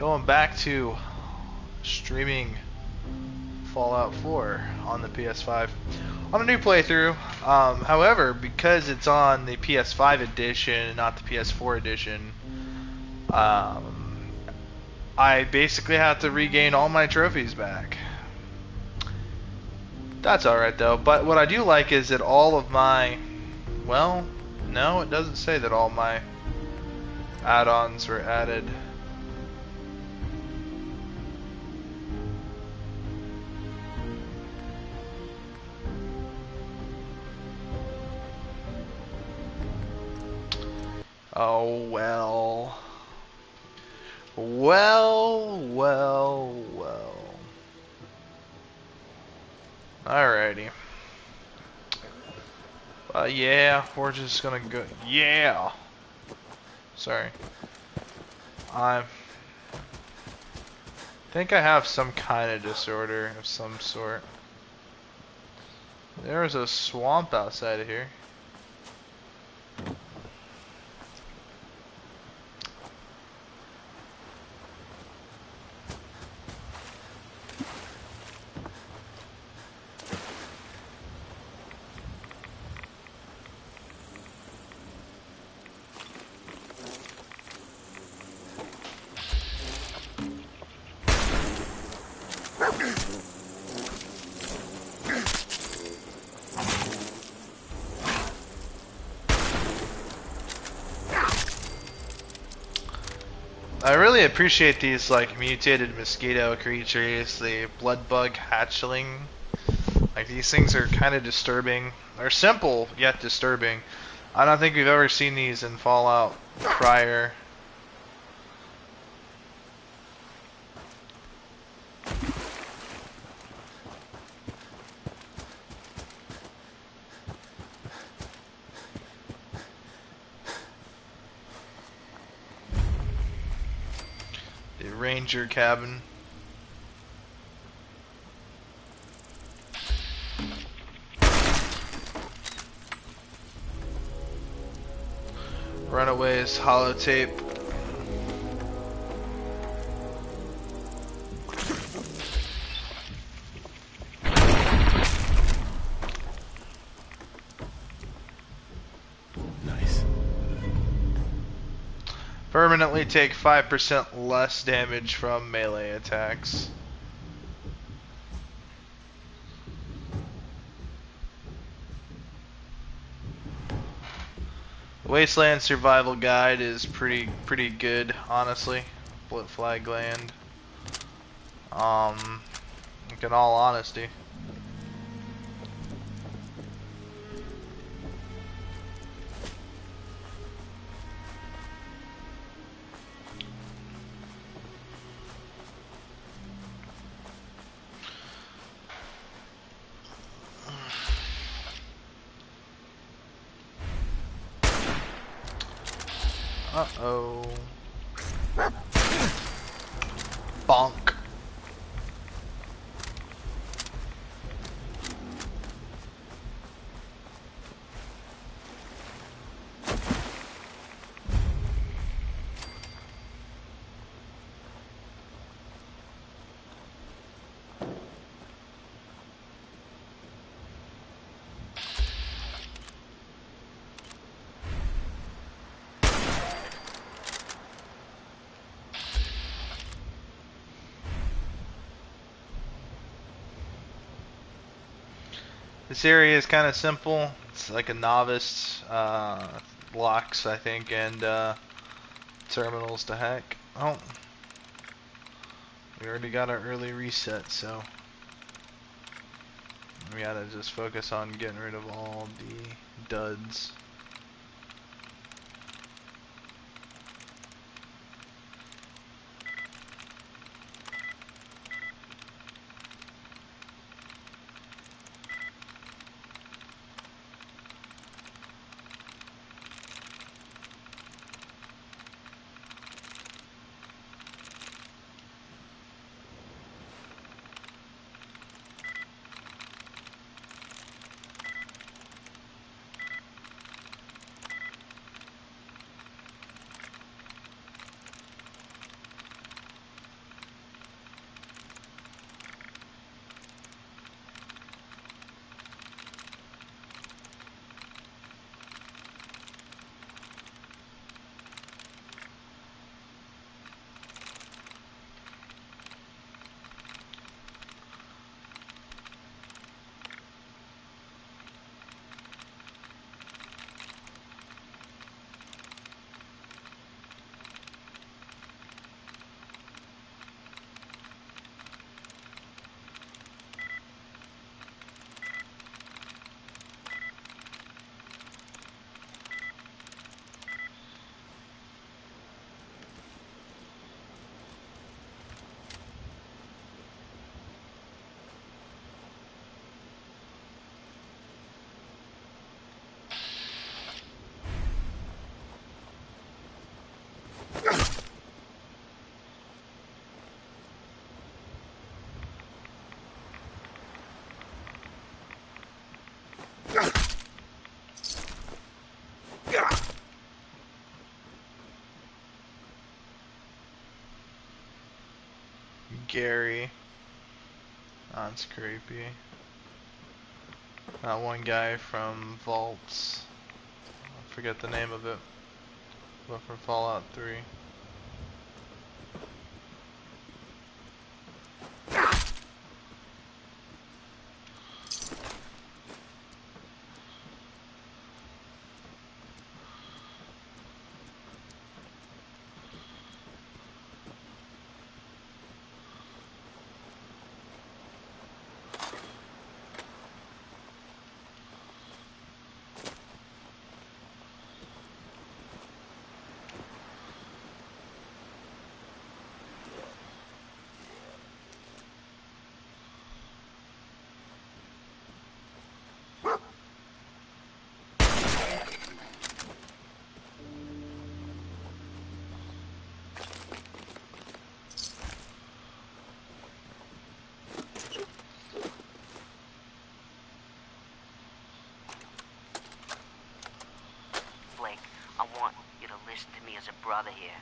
Going back to streaming Fallout 4 on the PS5 on a new playthrough. However, because it's on the PS5 edition and not the PS4 edition, um, I basically have to regain all my trophies back. That's alright though, but what I do like is that all of my, well, no, it doesn't say that all my add-ons were added. Oh well. Well. Alrighty. Yeah, we're just gonna go. Yeah! Sorry. I think I have some kind of disorder of some sort. There's a swamp outside of here. I really appreciate these like mutated mosquito creatures, the blood bug hatchling. Like these things are kind of disturbing. They're simple yet disturbing. I don't think we've ever seen these in Fallout prior. The ranger cabin. Runaways, holotape. Nice. Permanently take 5% less damage from melee attacks. Wasteland Survival Guide is pretty good, honestly. Split Flag Land. In all honesty. Uh-oh. Bonk. This area is kind of simple. It's like a novice locks, I think, and terminals to hack. Oh, we already got our early reset, so we gotta just focus on getting rid of all the duds. Gary. That's creepy. That one guy from Vaults. I forget the name of it. But from Fallout 3. listen to me as a brother here.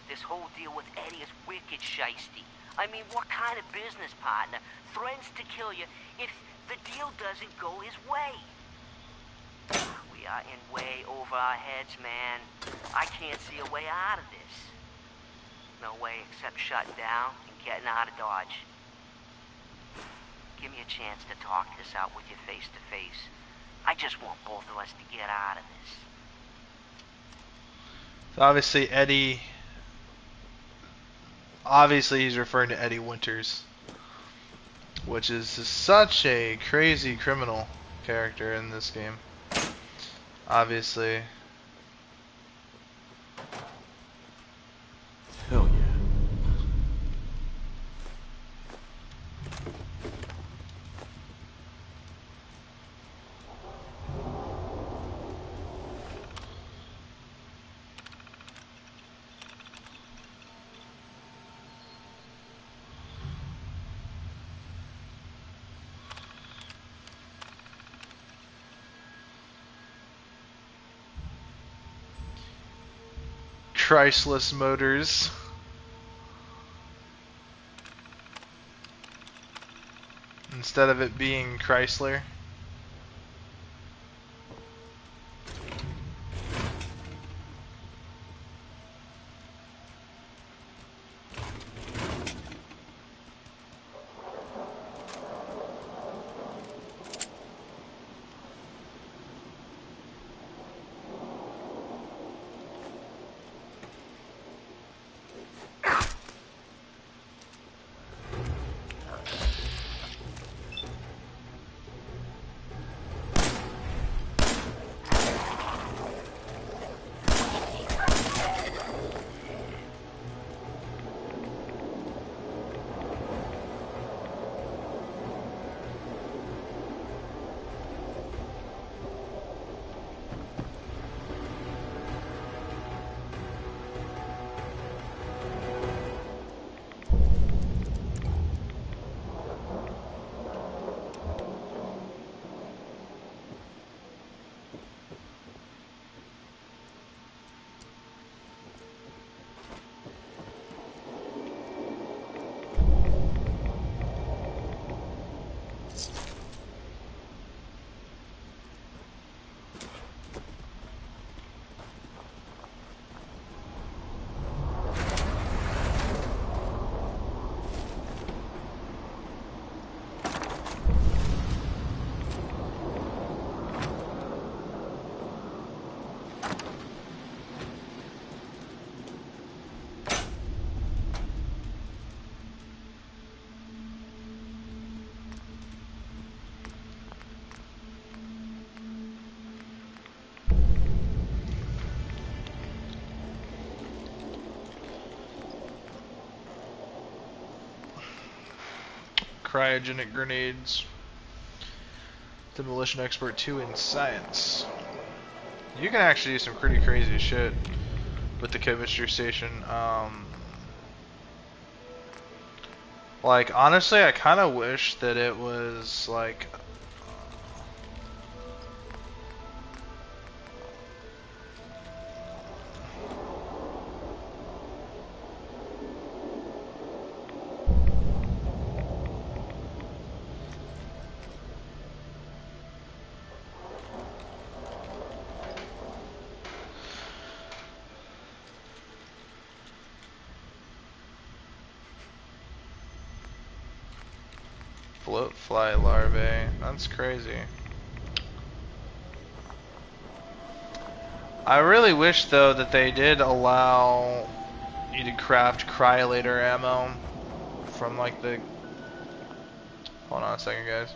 This whole deal with Eddie is wicked shiesty. I mean, what kind of business partner threatens to kill you if the deal doesn't go his way? We are in way over our heads, man. I can't see a way out of this. No way except shutting down and getting out of Dodge. Give me a chance to talk this out with you face to face. I just want both of us to get out of this. So obviously Eddie... Obviously he's referring to Eddie Winters, which is such a crazy criminal character in this game. Obviously. Hell yeah. Christless Motors. Instead of it being Chrysler. Cryogenic grenades. Demolition Expert 2 in science. You can actually do some pretty crazy shit with the chemistry station. Like, honestly, I kind of wish that it was like... Float fly larvae. That's crazy. I really wish though that they did allow you to craft cryolator ammo from like the. Hold on a second, guys.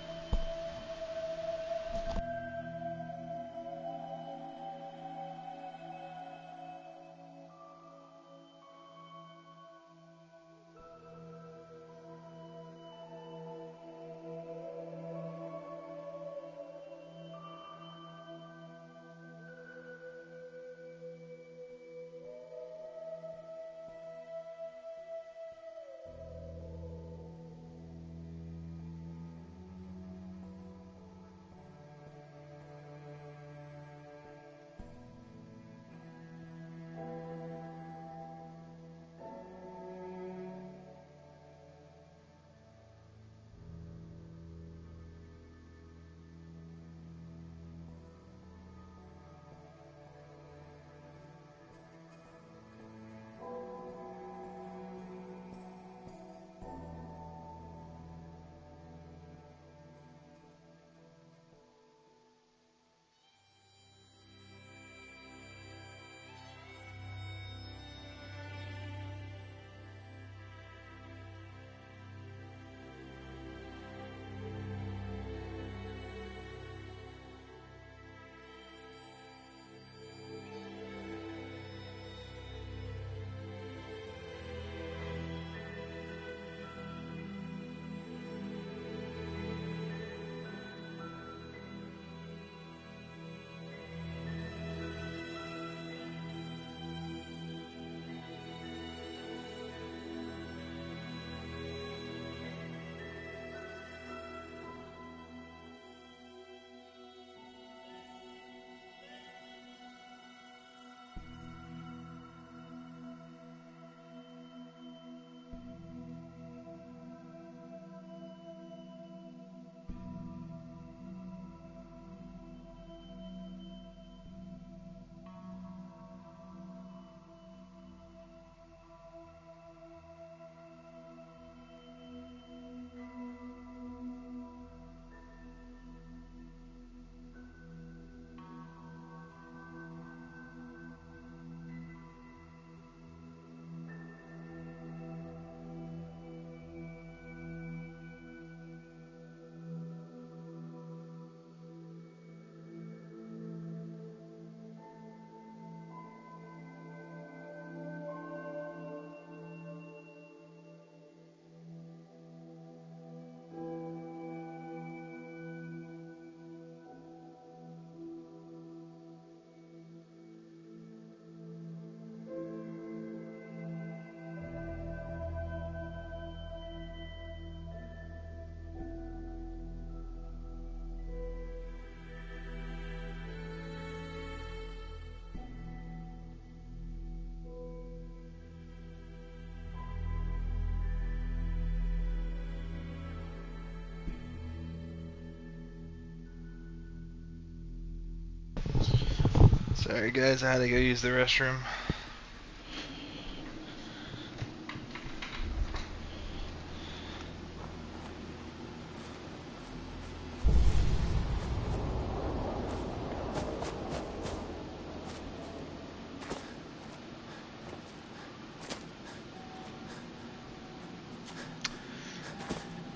Sorry guys, I had to go use the restroom.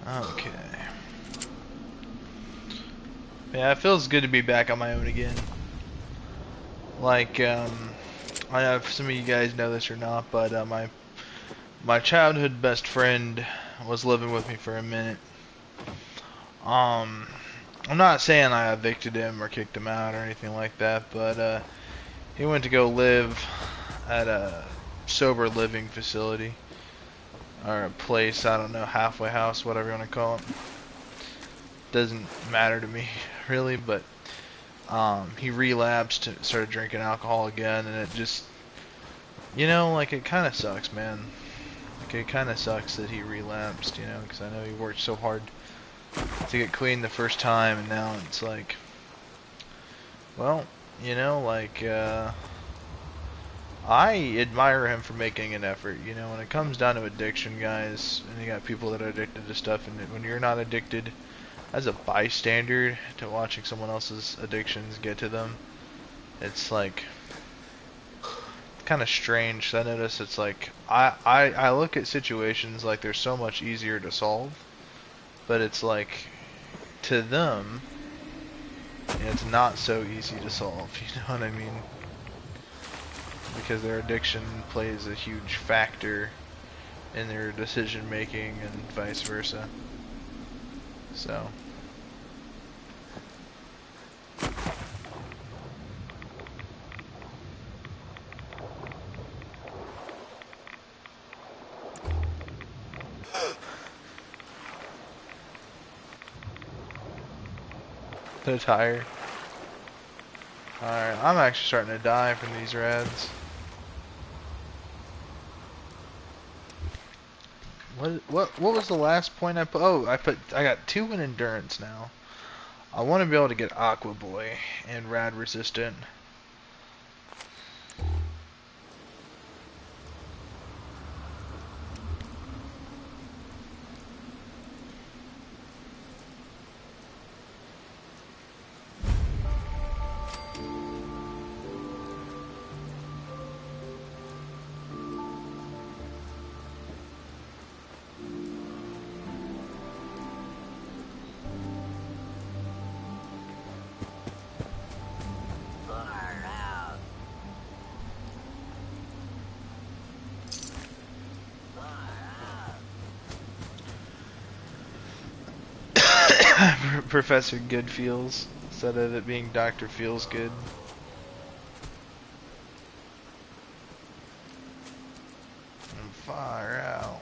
Okay. Yeah, it feels good to be back on my own again. Like, I know if some of you guys know this or not, but my childhood best friend was living with me for a minute. I'm not saying I evicted him or kicked him out or anything like that, but he went to go live at a sober living facility or a place, I don't know, halfway house, whatever you want to call it. Doesn't matter to me really, but he relapsed, started drinking alcohol again, and it just, you know, like it kind of sucks, man. Like it kind of sucks that he relapsed, you know, because I know he worked so hard to get clean the first time, and now it's like, well, you know, like I admire him for making an effort. You know, when it comes down to addiction, guys, and you got people that are addicted to stuff, and when you're not addicted, as a bystander to watching someone else's addictions get to them, it's like kind of strange. I notice it's like I look at situations like they're so much easier to solve, but it's like to them it's not so easy to solve. You know what I mean? Because their addiction plays a huge factor in their decision making and vice versa. So they're tired. Alright, I'm actually starting to die from these rads. What was the last point I put? Oh, I got 2 in endurance now. I want to be able to get Aqua Boy and rad resistant. Professor Good Feels instead of it being Dr. Feels Good. I'm far out.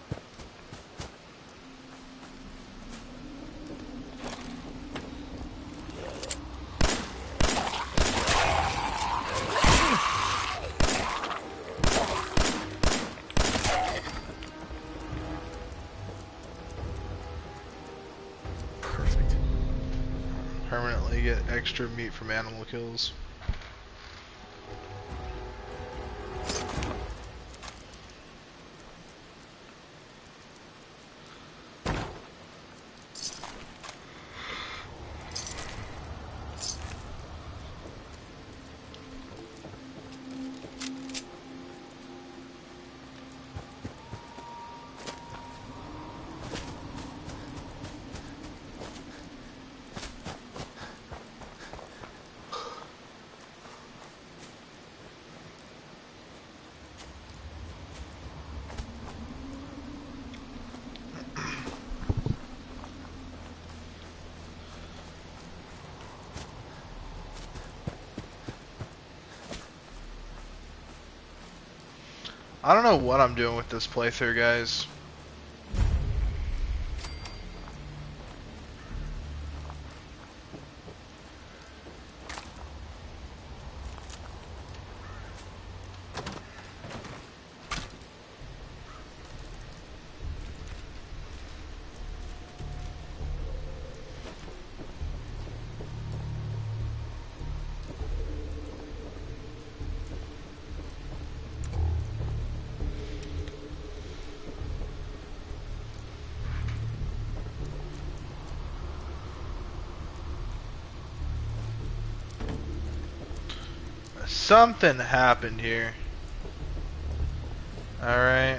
Permanently get extra meat from animal kills. I don't know what I'm doing with this playthrough, guys. Something happened here. Alright.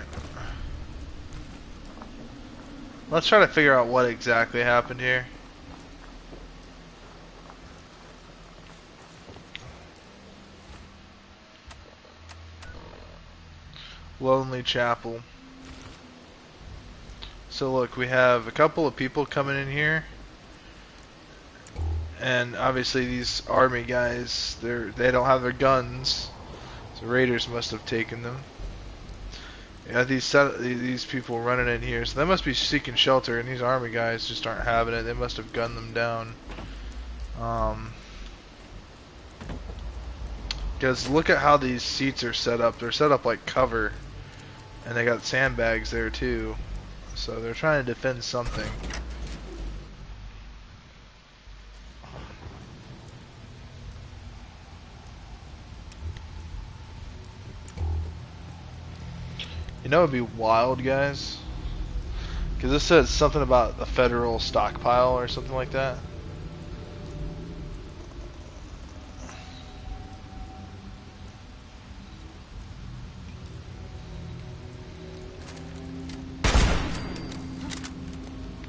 Let's try to figure out what exactly happened here. Lonely Chapel. So look, we have a couple of people coming in here. And obviously these army guys, they don't have their guns. So raiders must have taken them. Yeah, these people running in here, so they must be seeking shelter, and these army guys just aren't having it. They must have gunned them down. Because look at how these seats are set up. They're set up like cover, and they got sandbags there too. So they're trying to defend something. know it'd be wild, guys? Because this says something about a federal stockpile or something like that.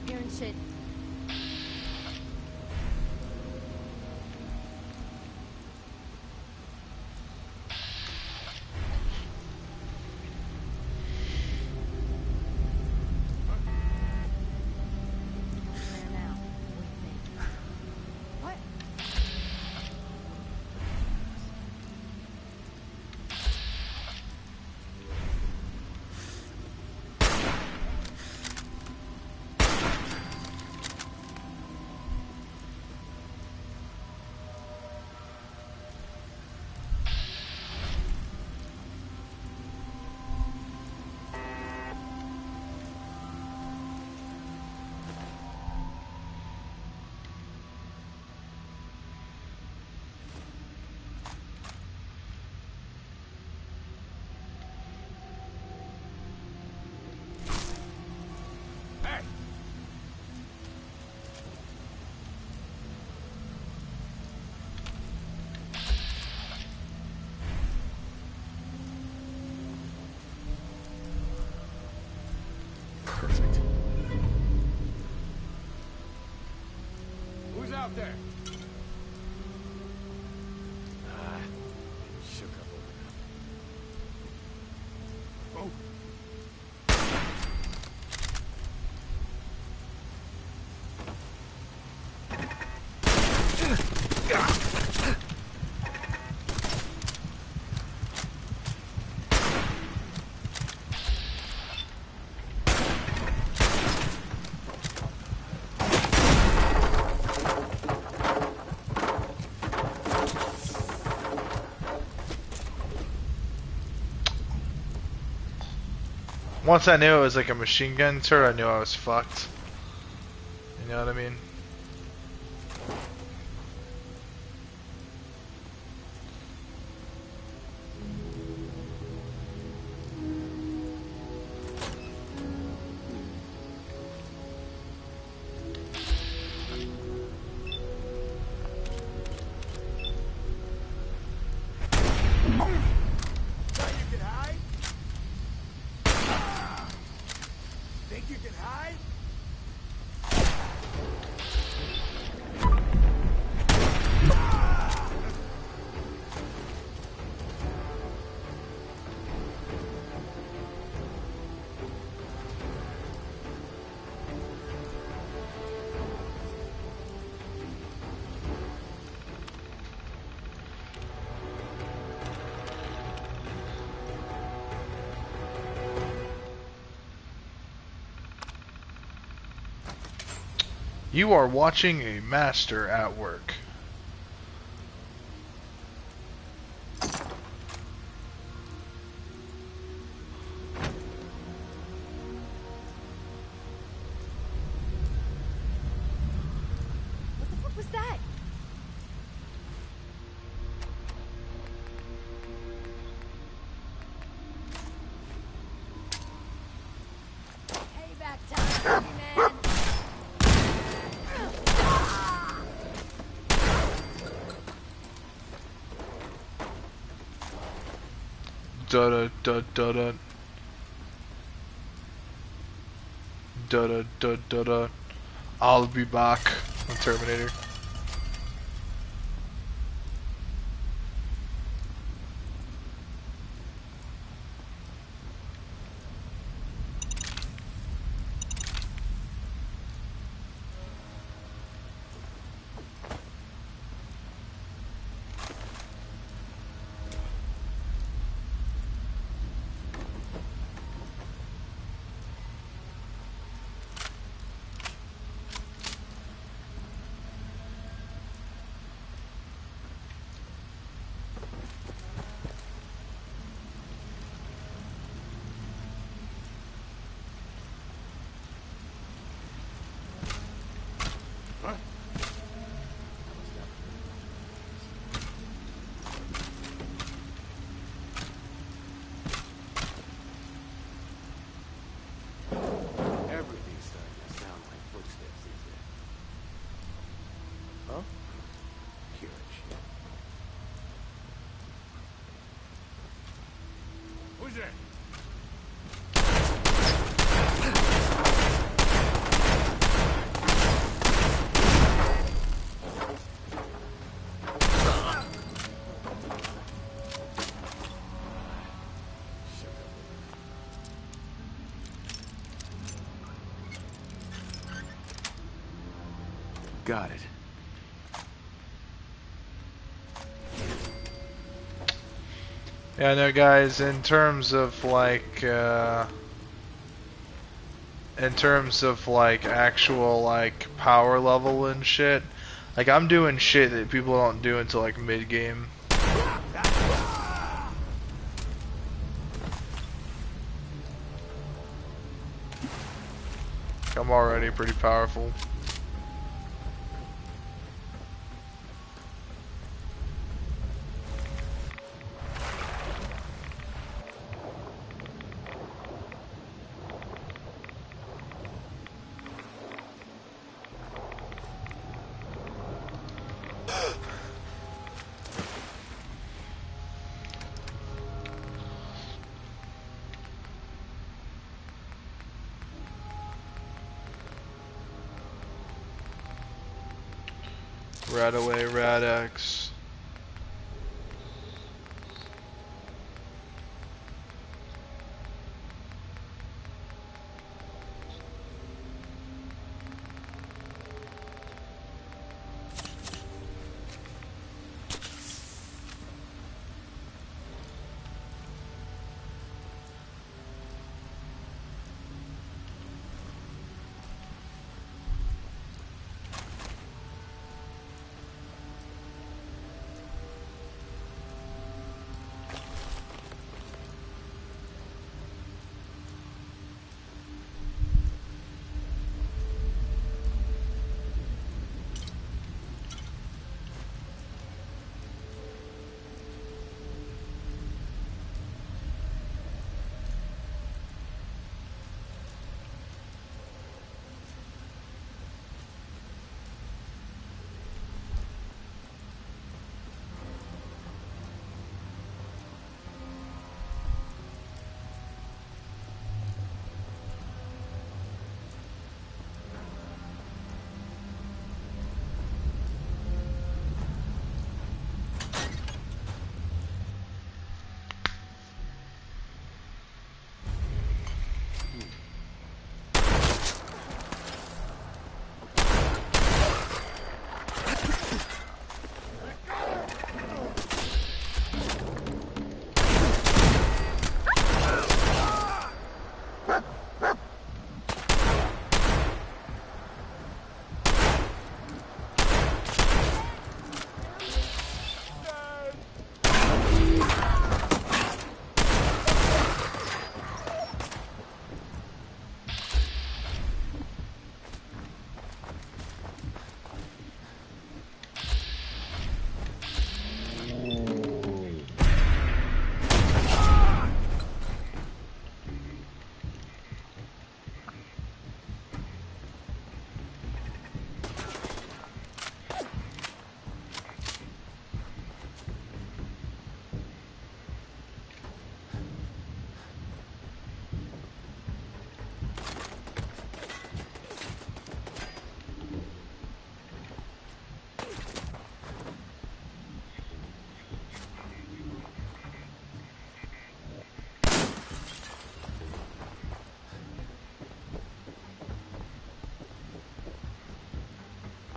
Hearing shit. There now. What? Perfect. Who's out there? Shook up over now. Once I knew it was like a machine gun turret, I knew I was fucked. You know what I mean? Thought you could hide? Think you can hide? You are watching a master at work. What the fuck was that? Payback time, man. Da da da da da. Da da da da da. I'll be back. The Terminator. Got it. Yeah, no, guys. In terms of actual like power level and shit, like I'm doing shit that people don't do until like mid game. I'm already pretty powerful. Rat away, Rad-X.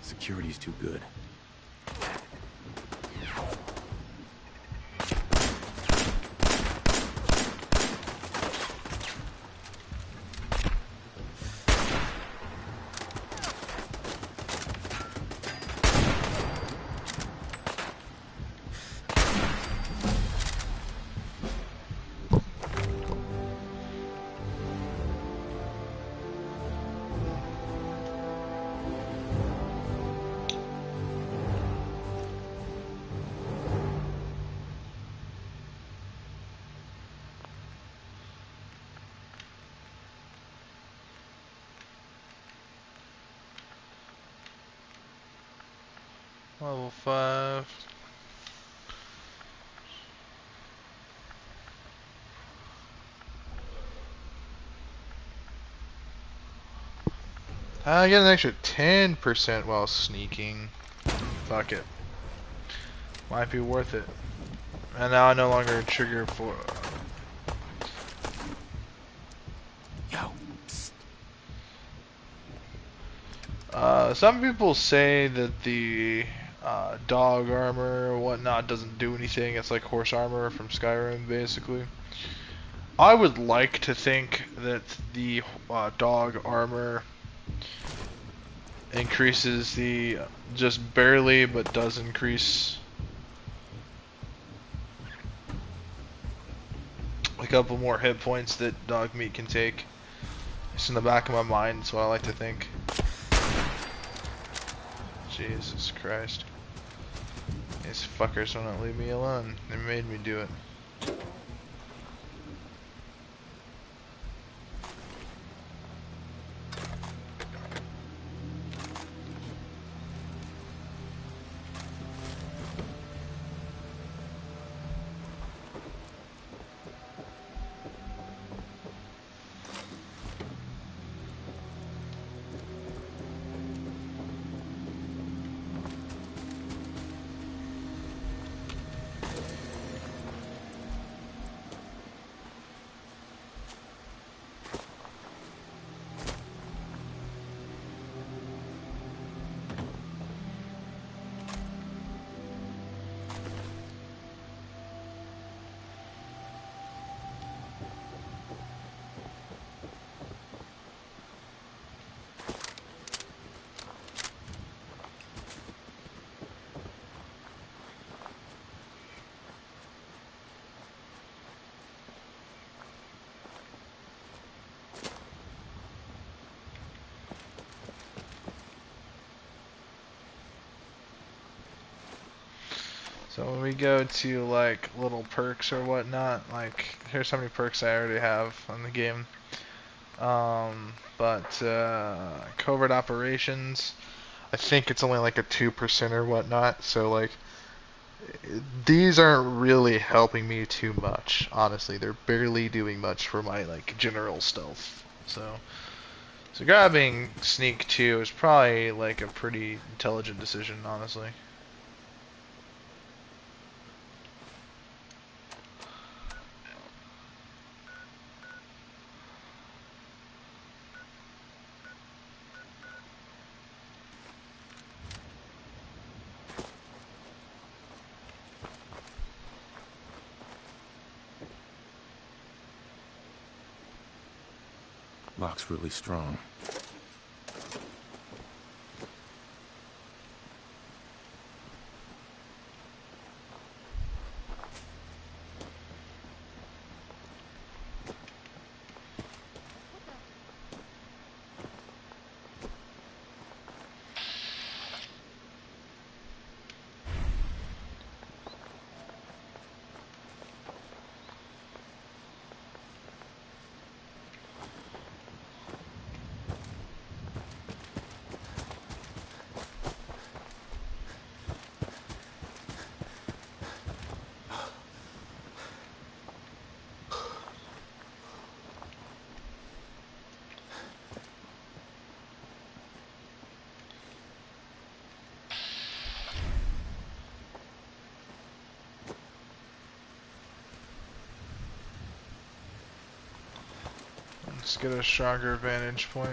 Security's too good. Level 5. I get an extra 10% while sneaking. Fuck it. Might be worth it. And now I no longer trigger for... Yo, psst. Some people say that the dog armor or whatnot doesn't do anything. It's like horse armor from Skyrim, basically. I would like to think that the dog armor increases the just barely, but does increase a couple more hit points that dog meat can take. It's in the back of my mind, so I like to think. Jesus Christ. These fuckers won't leave me alone. They made me do it. So when we go to like little perks or whatnot, like here's how many perks I already have on the game. Covert operations, I think it's only like a 2% or whatnot. So like these aren't really helping me too much. Honestly, they're barely doing much for my like general stealth. So grabbing sneak 2 is probably like a pretty intelligent decision, honestly. Lock's really strong. Let's get a stronger vantage point.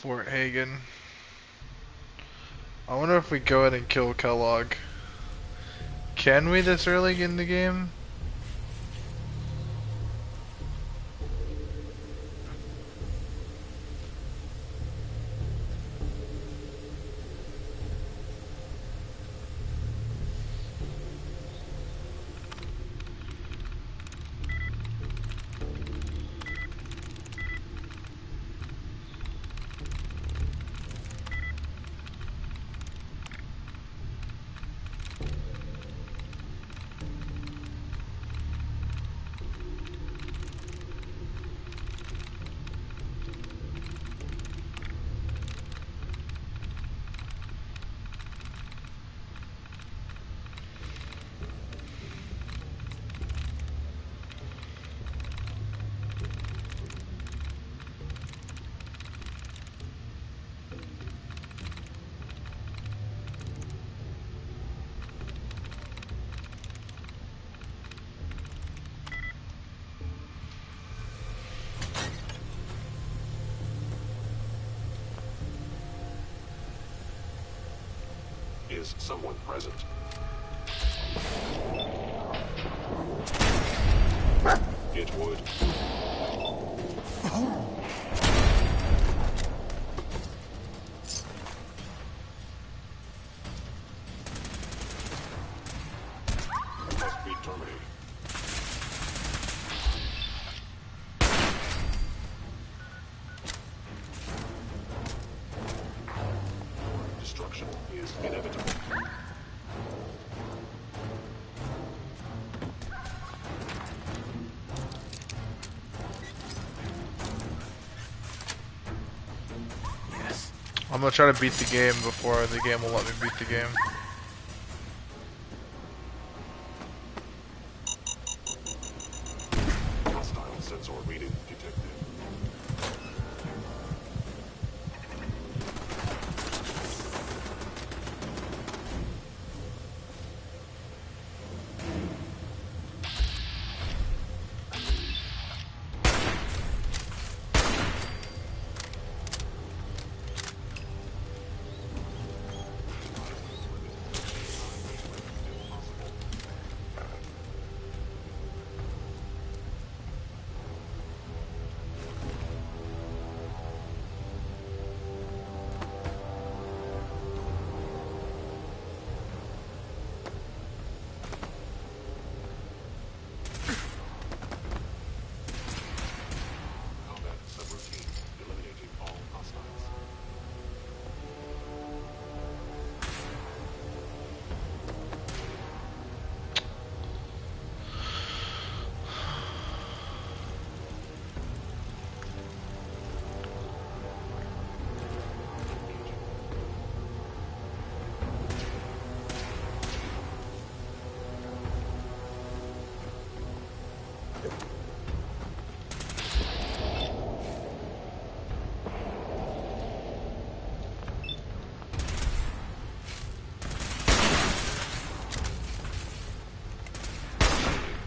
Fort Hagen. I wonder if we go ahead and kill Kellogg. Can we this early in the game? Is someone present? It would. Must be terminated. Destruction is inevitable. Yes. I'm gonna try to beat the game before the game will let me beat the game. Hostile sensor reading detected. Combat subroutine. Eliminating all hostiles.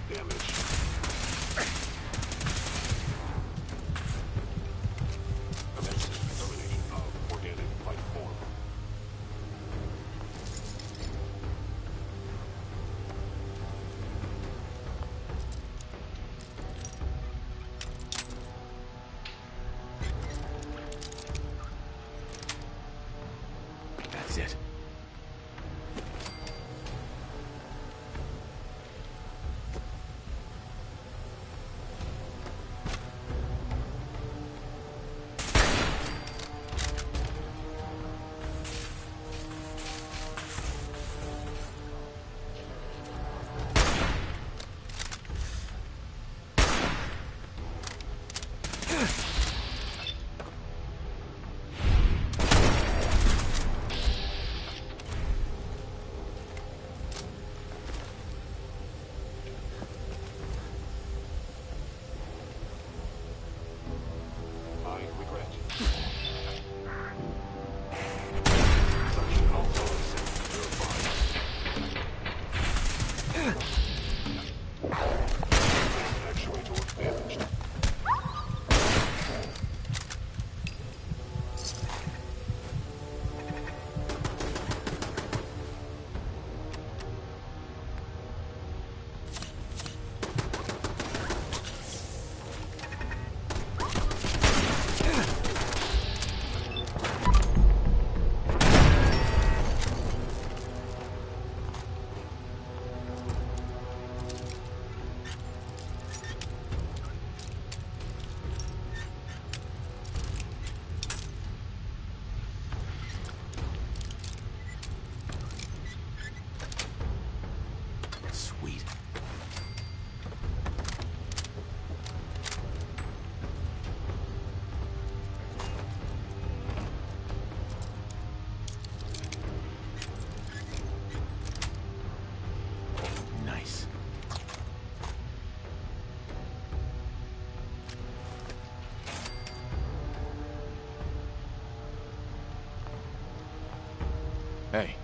Damage. Commencing termination of organic life form. That's it. Hey.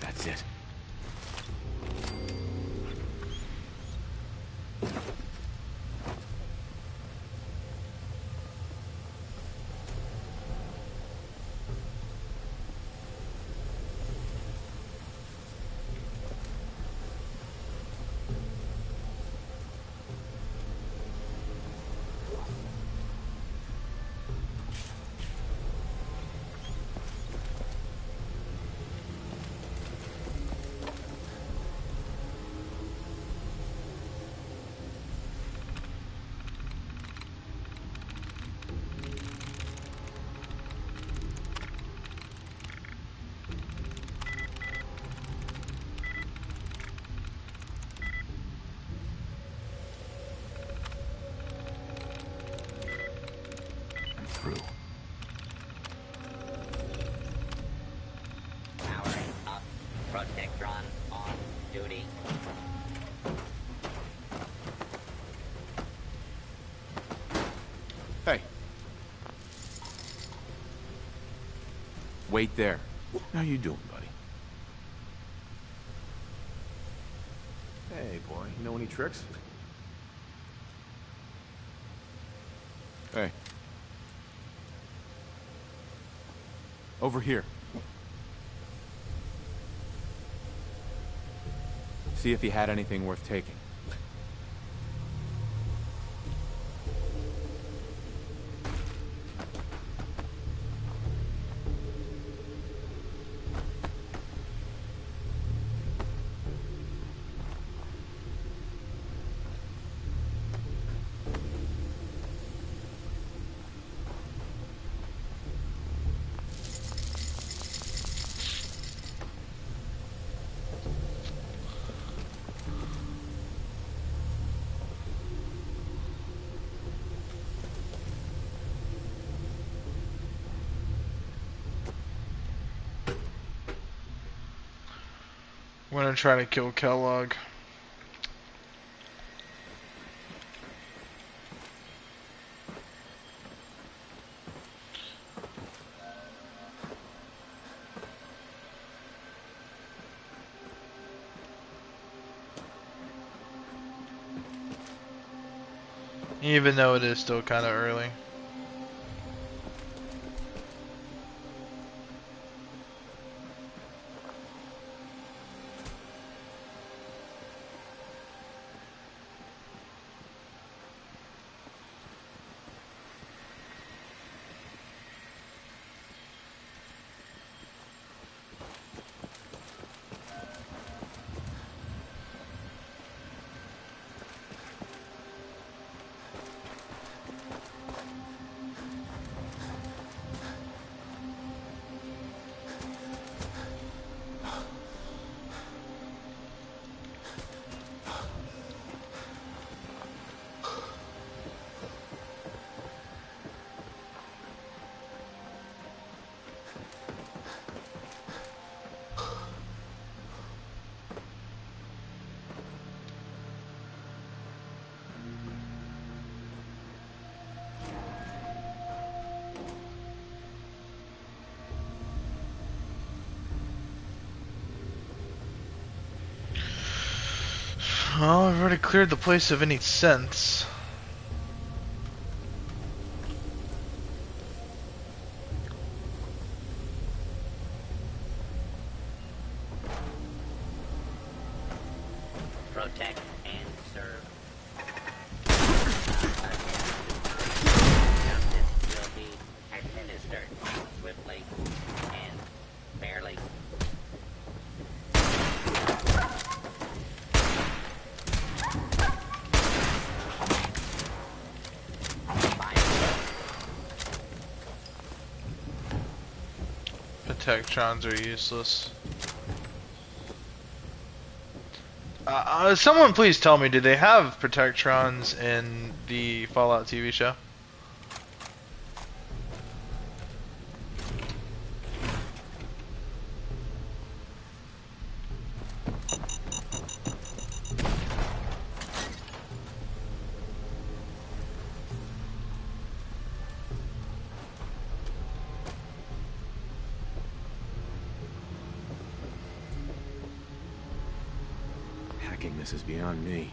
That's it. I'm through. Powering up. Protectron on duty. Hey. Wait there. How you doing, buddy? Hey, boy, you know any tricks? Hey. Over here. See if he had anything worth taking. We're gonna try to kill Kellogg. Even though it is still kind of early. Well, I've already cleared the place of any sense. protect, and serve. Justice will be administered swiftly and fairly. Protectrons are useless. Someone please tell me, did they have Protectrons in the Fallout TV show? Hacking this is beyond me.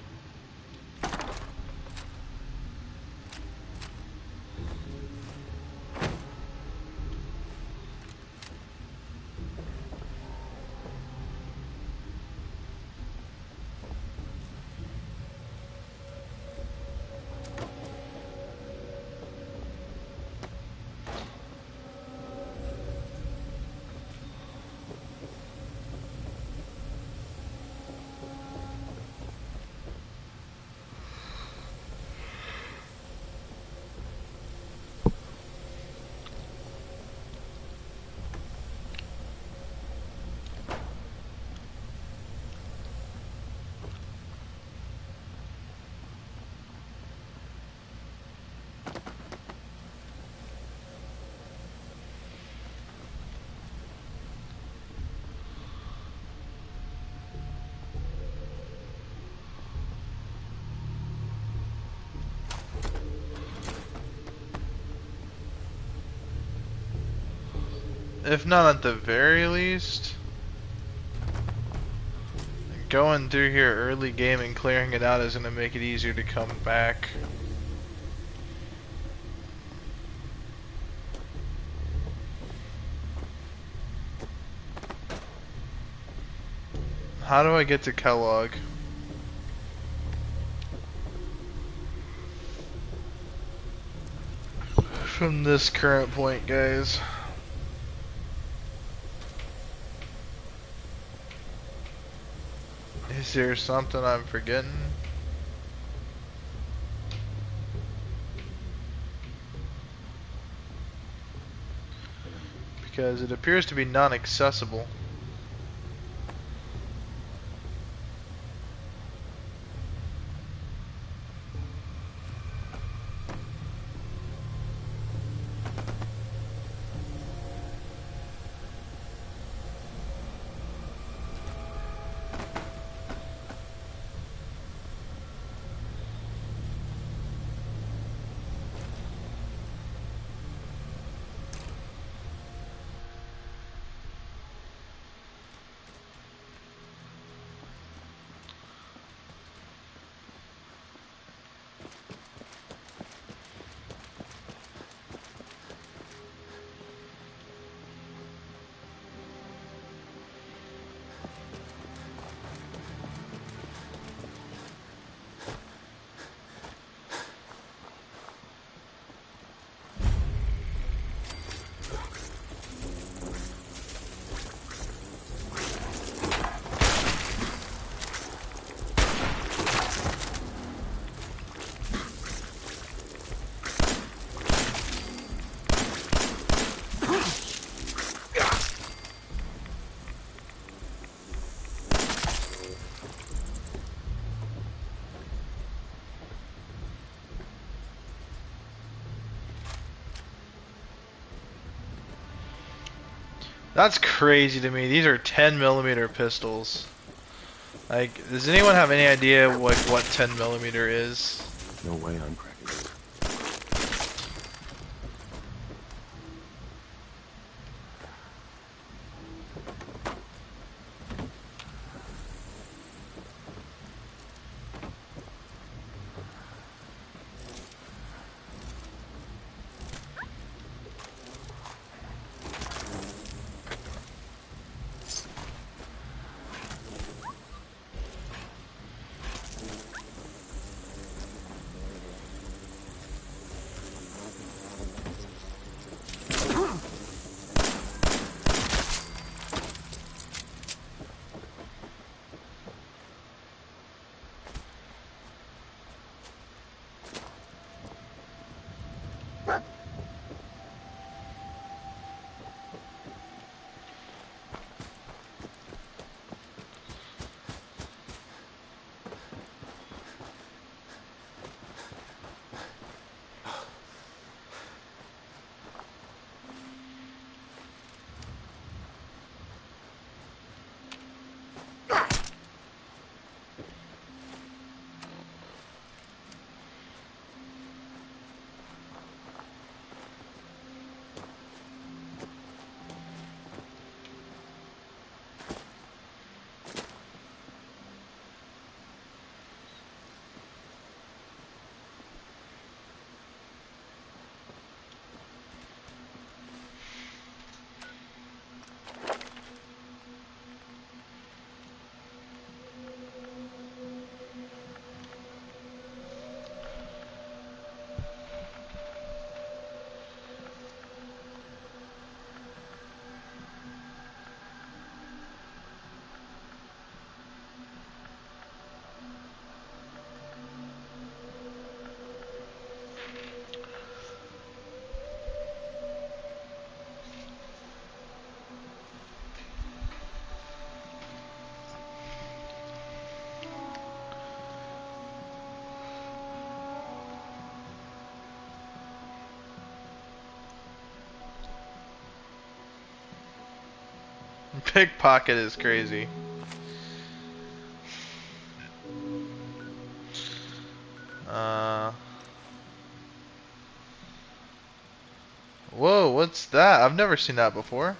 If not at the very least, going through here early game and clearing it out is going to make it easier to come back. How do I get to Kellogg? From this current point, guys. Is there something I'm forgetting? Because it appears to be non-accessible. That's crazy to me. These are 10mm pistols. Like, does anyone have any idea like what 10mm is? No way I'm cracking it. Pickpocket is crazy. Whoa, what's that? I've never seen that before.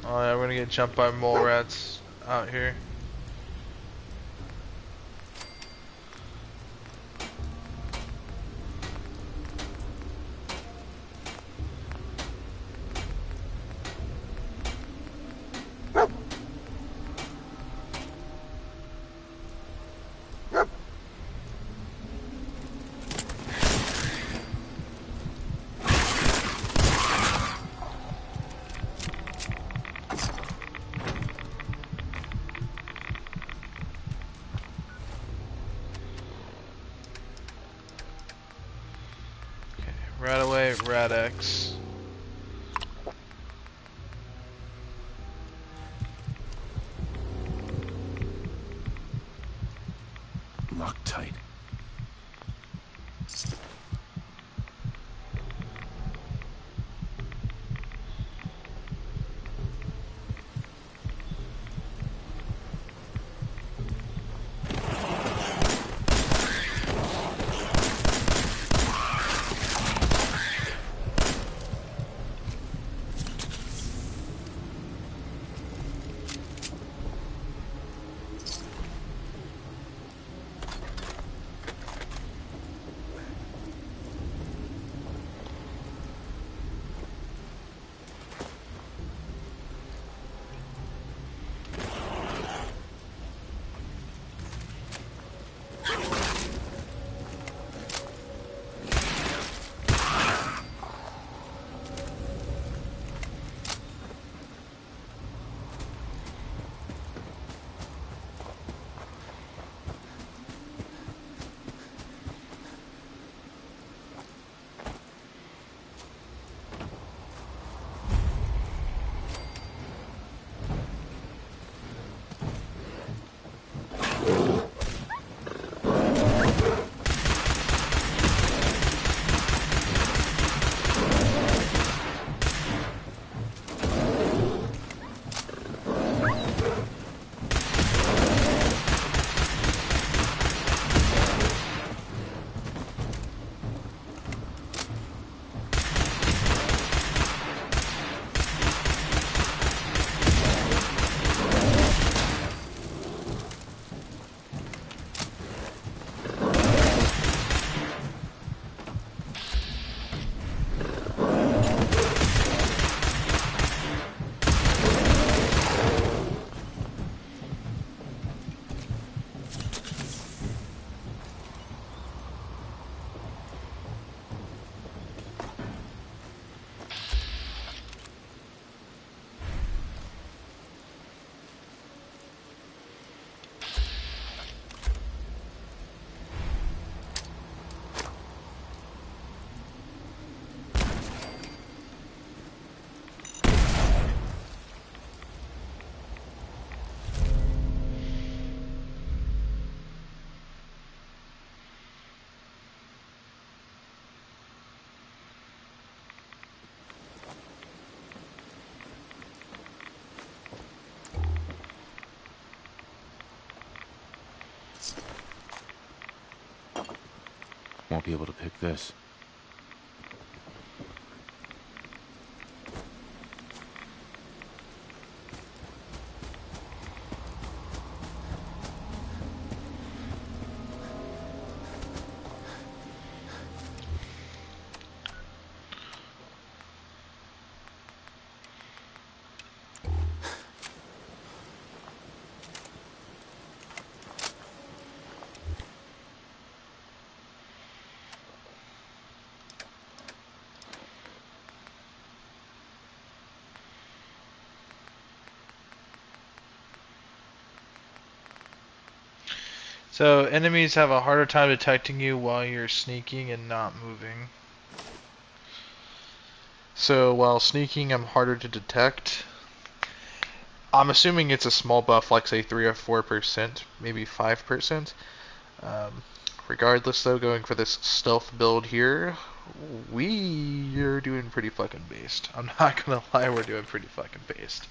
Oh yeah, we're gonna get jumped by mole rats out here. Right away, Radex. Locked tight. Won't be able to pick this. So enemies have a harder time detecting you while you're sneaking and not moving. So while sneaking, I'm harder to detect. I'm assuming it's a small buff, like say 3 or 4%, maybe 5%. Um, Regardless, though, going for this stealth build here, we are doing pretty fucking based. I'm not gonna lie, we're doing pretty fucking based.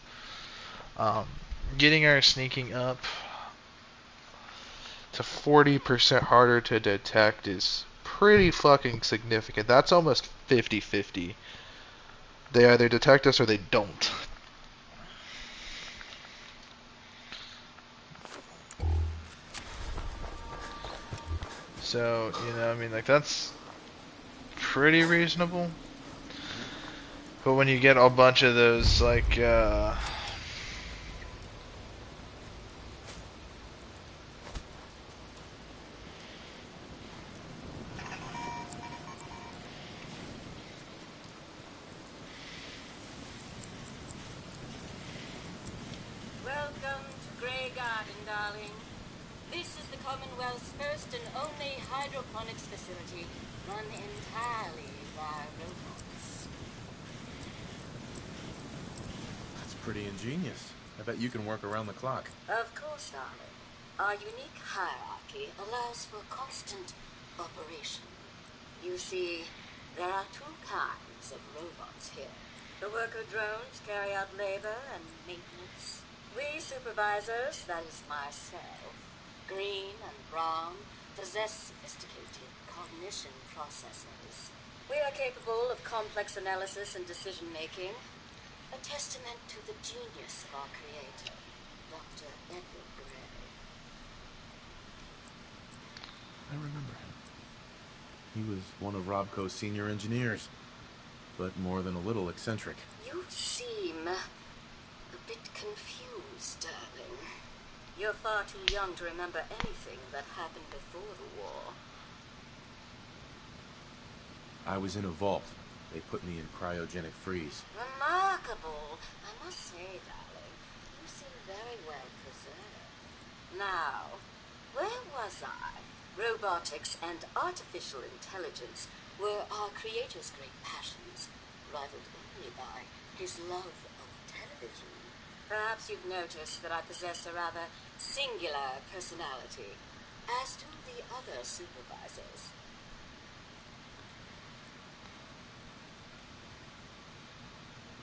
Um, Getting our sneaking up to 40% harder to detect is pretty fucking significant. That's almost 50-50. They either detect us or they don't. So, I mean, like, that's pretty reasonable. But when you get a bunch of those, like, Welcome to Grey Garden, darling. This is the Commonwealth's first and only hydroponics facility run entirely by robots. That's pretty ingenious. I bet you can work around the clock. Of course, darling. Our unique hierarchy allows for constant operation. You see, there are two kinds of robots here. The worker drones carry out labor and maintenance. We supervisors, that is myself, green and brown, possess sophisticated cognition processors. We are capable of complex analysis and decision-making, a testament to the genius of our creator, Dr. Edward Gray. I remember him. He was one of Robco's senior engineers, but more than a little eccentric. You seem a bit confused, darling. You're far too young to remember anything that happened before the war. I was in a vault. They put me in cryogenic freeze. Remarkable. I must say, darling, you seem very well preserved. Now, where was I? Robotics and artificial intelligence were our creator's great passions, rivaled only by his love of television. Perhaps you've noticed that I possess a rather singular personality, as do the other supervisors.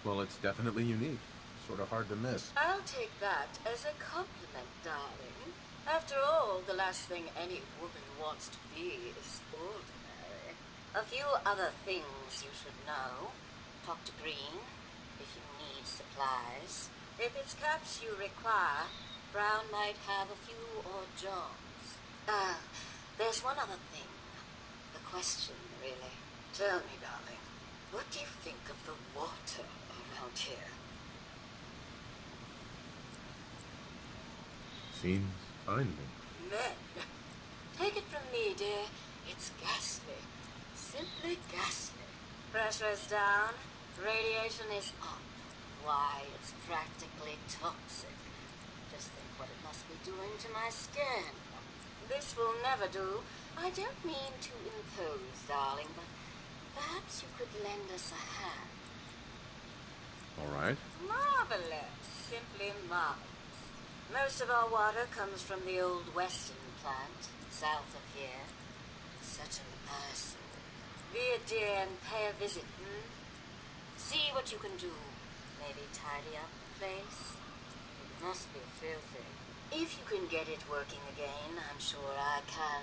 Well, it's definitely unique. Sort of hard to miss. I'll take that as a compliment, darling. After all, the last thing any woman wants to be is ordinary. A few other things you should know. Talk to Green if you need supplies. If it's caps you require, Brown might have a few odd jobs. There's one other thing. A question, really. Tell me, darling, what do you think of the water around here? Seems fine to me. Men. Take it from me, dear. It's ghastly. Simply ghastly. Pressure's down. Radiation is up. Why, it's practically toxic. Just think what it must be doing to my skin. This will never do. I don't mean to impose, darling, but perhaps you could lend us a hand. All right. Marvelous. Simply marvelous. Most of our water comes from the old Western plant, south of here. Such an eyesore. Be a dear and pay a visit, See what you can do. Maybe tidy up the place. It must be filthy. If you can get it working again, I'm sure I can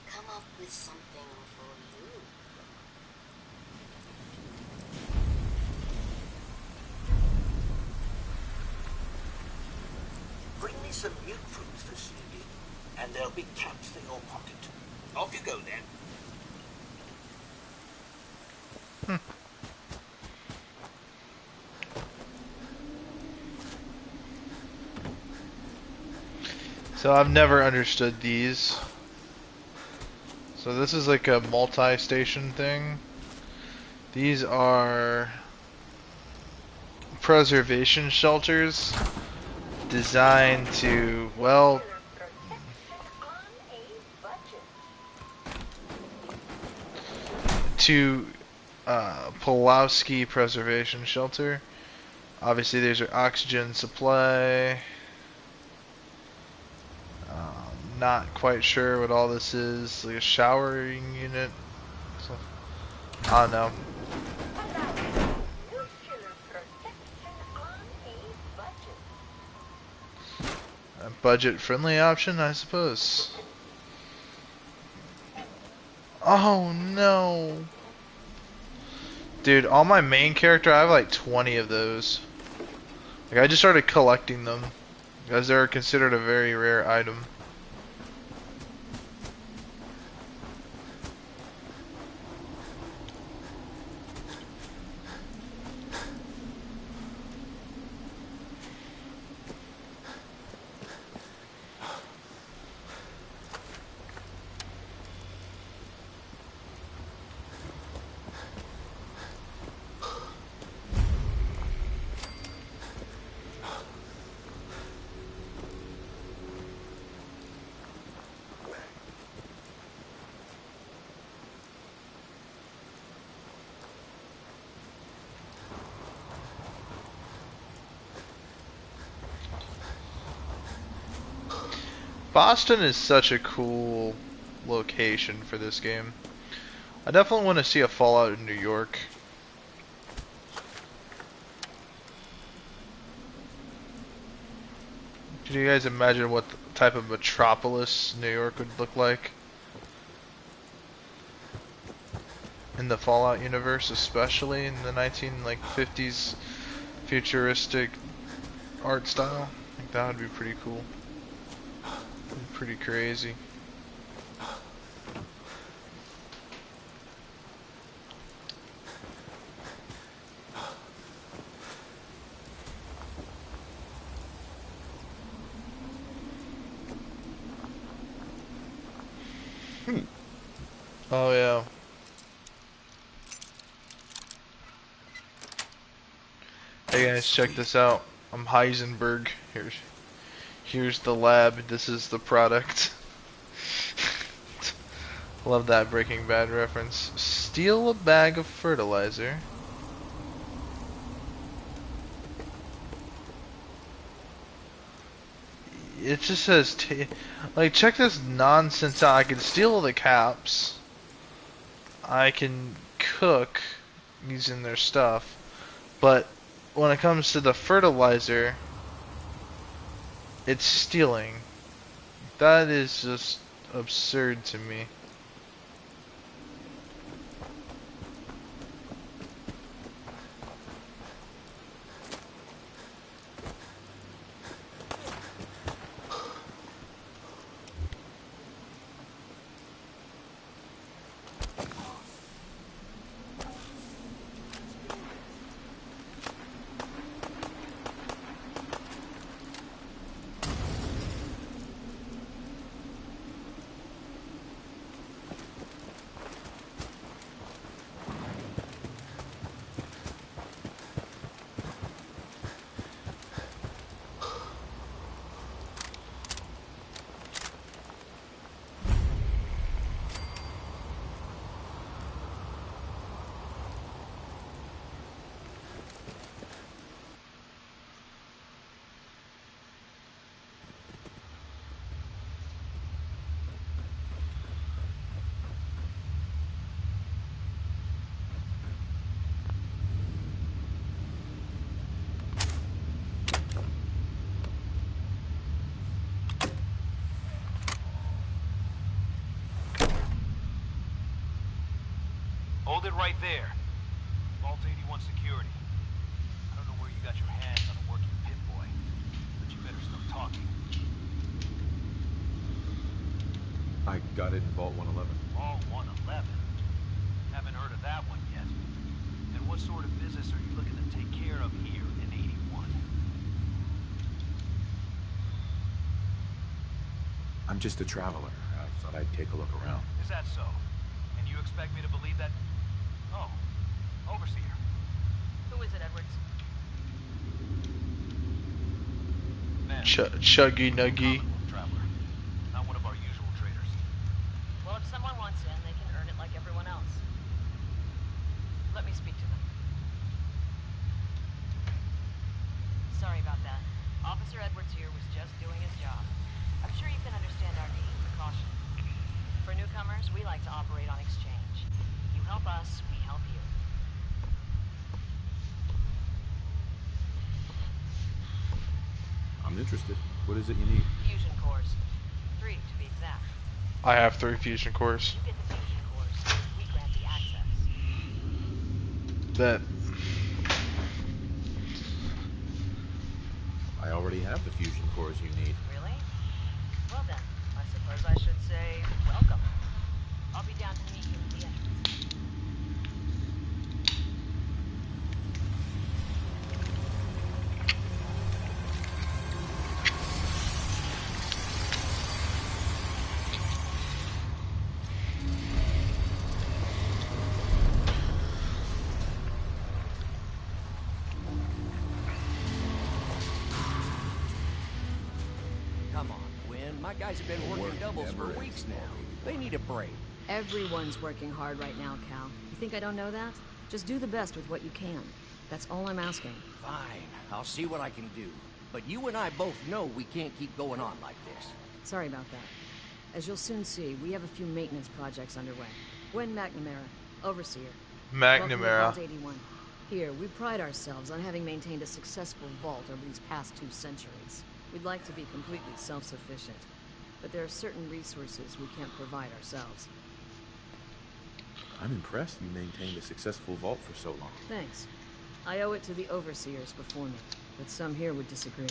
come up with something for you. Bring me some milk fruits this evening, and there'll be caps for your pocket. Off you go, then. so I've never understood these. So this is like a multi-station thing. These are preservation shelters designed to, well, to Pulowski Preservation Shelter. Obviously, there's your oxygen supply. Not quite sure what all this is. Like a showering unit. So, I don't know. A budget-friendly option, I suppose. Oh no. Dude, on my main character, I have like 20 of those. Like, I just started collecting them because they're considered a very rare item. Boston is such a cool location for this game. I definitely want to see a Fallout in New York. Can you guys imagine what type of metropolis New York would look like? In the Fallout universe, especially in the 1950s futuristic art style. I think that would be pretty cool. Pretty crazy. Oh yeah. Hey guys, check this out. I'm Heisenberg. Here's the lab. This is the product. Love that Breaking Bad reference. Steal a bag of fertilizer. It just says, like, check this nonsense out. I can steal the caps. I can cook using their stuff. But when it comes to the fertilizer, it's stealing. That is just absurd to me. Hold it right there. Vault 81 security. I don't know where you got your hands on a working pit boy, but you better stop talking. I got it in Vault 111. Vault 111? Haven't heard of that one yet. And what sort of business are you looking to take care of here in 81? I'm just a traveler. I thought I'd take a look around. Is that so? And you expect me to believe that? Oh, Overseer. Who is it, Edwards? Man, Chuggy Nuggy. traveler. Not one of our usual traders. Well, if someone wants in, they can earn it like everyone else. Let me speak to them. Sorry about that. Officer Edwards here was just doing his job. I'm sure you can understand our need for caution. For newcomers, we like to operate on exchange. You help us, we help you. I'm interested. What is it you need? Fusion cores. 3, to be exact. I have 3 fusion cores. You get the fusion cores. We grant the access. That I already have the fusion cores you need. Really? Well then, I suppose I should say welcome. I'll be down to meet you at the entrance. Come on, Gwen. My guys have been working doubles for weeks now. They need a break. Everyone's working hard right now, Cal. You think I don't know that? Just do the best with what you can. That's all I'm asking. Fine. I'll see what I can do. But you and I both know we can't keep going on like this. Sorry about that. As you'll soon see, we have a few maintenance projects underway. Gwen McNamara, Overseer. Welcome to McNamara. Vault 81. Here, we pride ourselves on having maintained a successful vault over these past 2 centuries. We'd like to be completely self-sufficient, but there are certain resources we can't provide ourselves. I'm impressed you maintained a successful vault for so long. Thanks. I owe it to the overseers before me, but some here would disagree.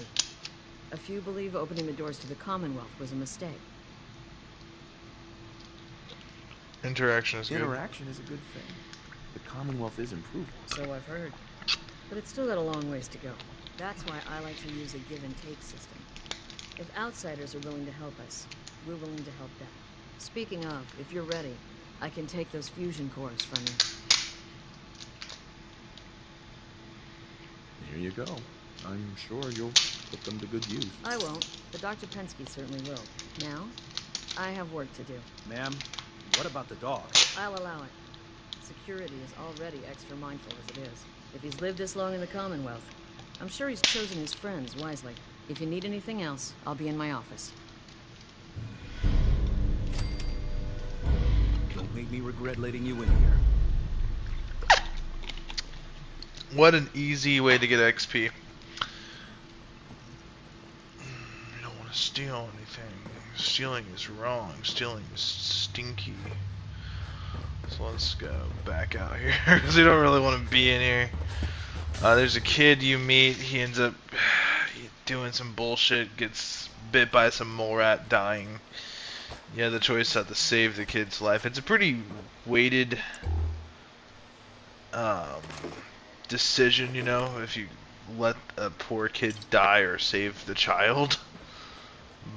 A few believe opening the doors to the Commonwealth was a mistake. Interaction is good. Interaction is a good thing. The Commonwealth is improving. So I've heard. But it's still got a long ways to go. That's why I like to use a give-and-take system. If outsiders are willing to help us, we're willing to help them. Speaking of, if you're ready, I can take those fusion cores from you. Here you go. I'm sure you'll put them to good use. I won't, but Dr. Pensky certainly will. Now, I have work to do. Ma'am, what about the dog? I'll allow it. Security is already extra mindful as it is. If he's lived this long in the Commonwealth, I'm sure he's chosen his friends wisely. If you need anything else, I'll be in my office. Don't make me regret letting you in here. What an easy way to get XP. You don't want to steal anything. Stealing is wrong. Stealing is stinky. So let's go back out here because we don't really want to be in here. There's a kid you meet. He ends up doing some bullshit. Gets bit by some mole rat, dying. You have the choice how to save the kid's life. It's a pretty weighted decision, you know, if you let a poor kid die or save the child.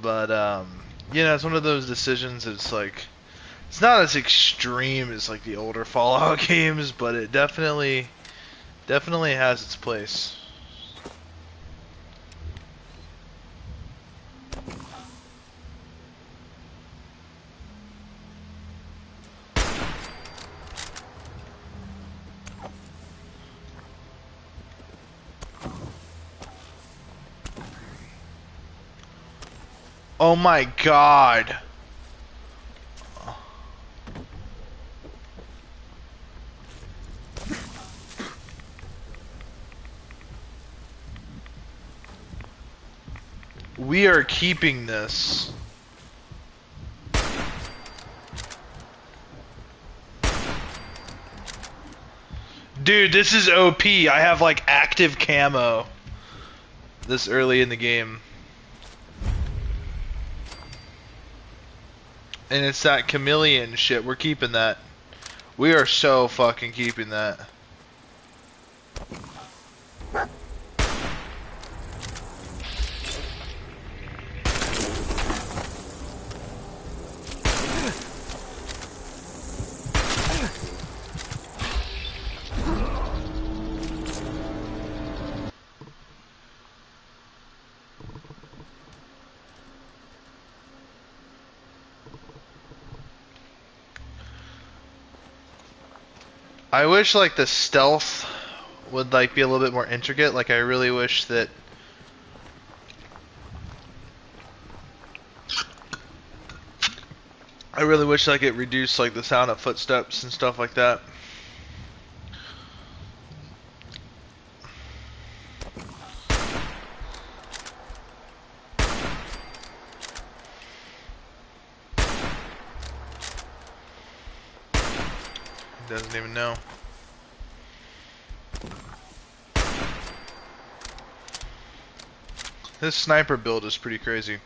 But you know, it's one of those decisions that's like, it's not as extreme as like the older Fallout games, but it definitely has its place. Oh my god. We are keeping this. Dude, this is OP. I have like active camo this early in the game. And it's that chameleon shit. We're keeping that. We are so fucking keeping that. I wish like the stealth would like be a little bit more intricate. Like I really wish that like it reduced like the sound of footsteps and stuff like that. Doesn't even know. This sniper build is pretty crazy.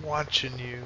Watching you.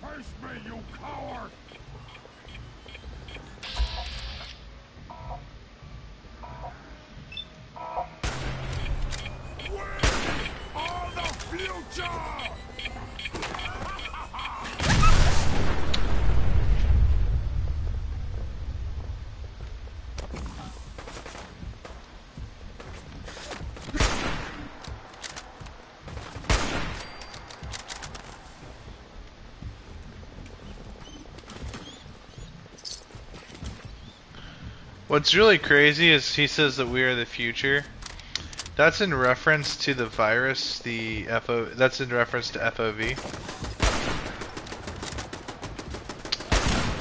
Face me, you coward! What's really crazy is he says that we are the future. That's in reference to the virus, the FO. That's in reference to FOV.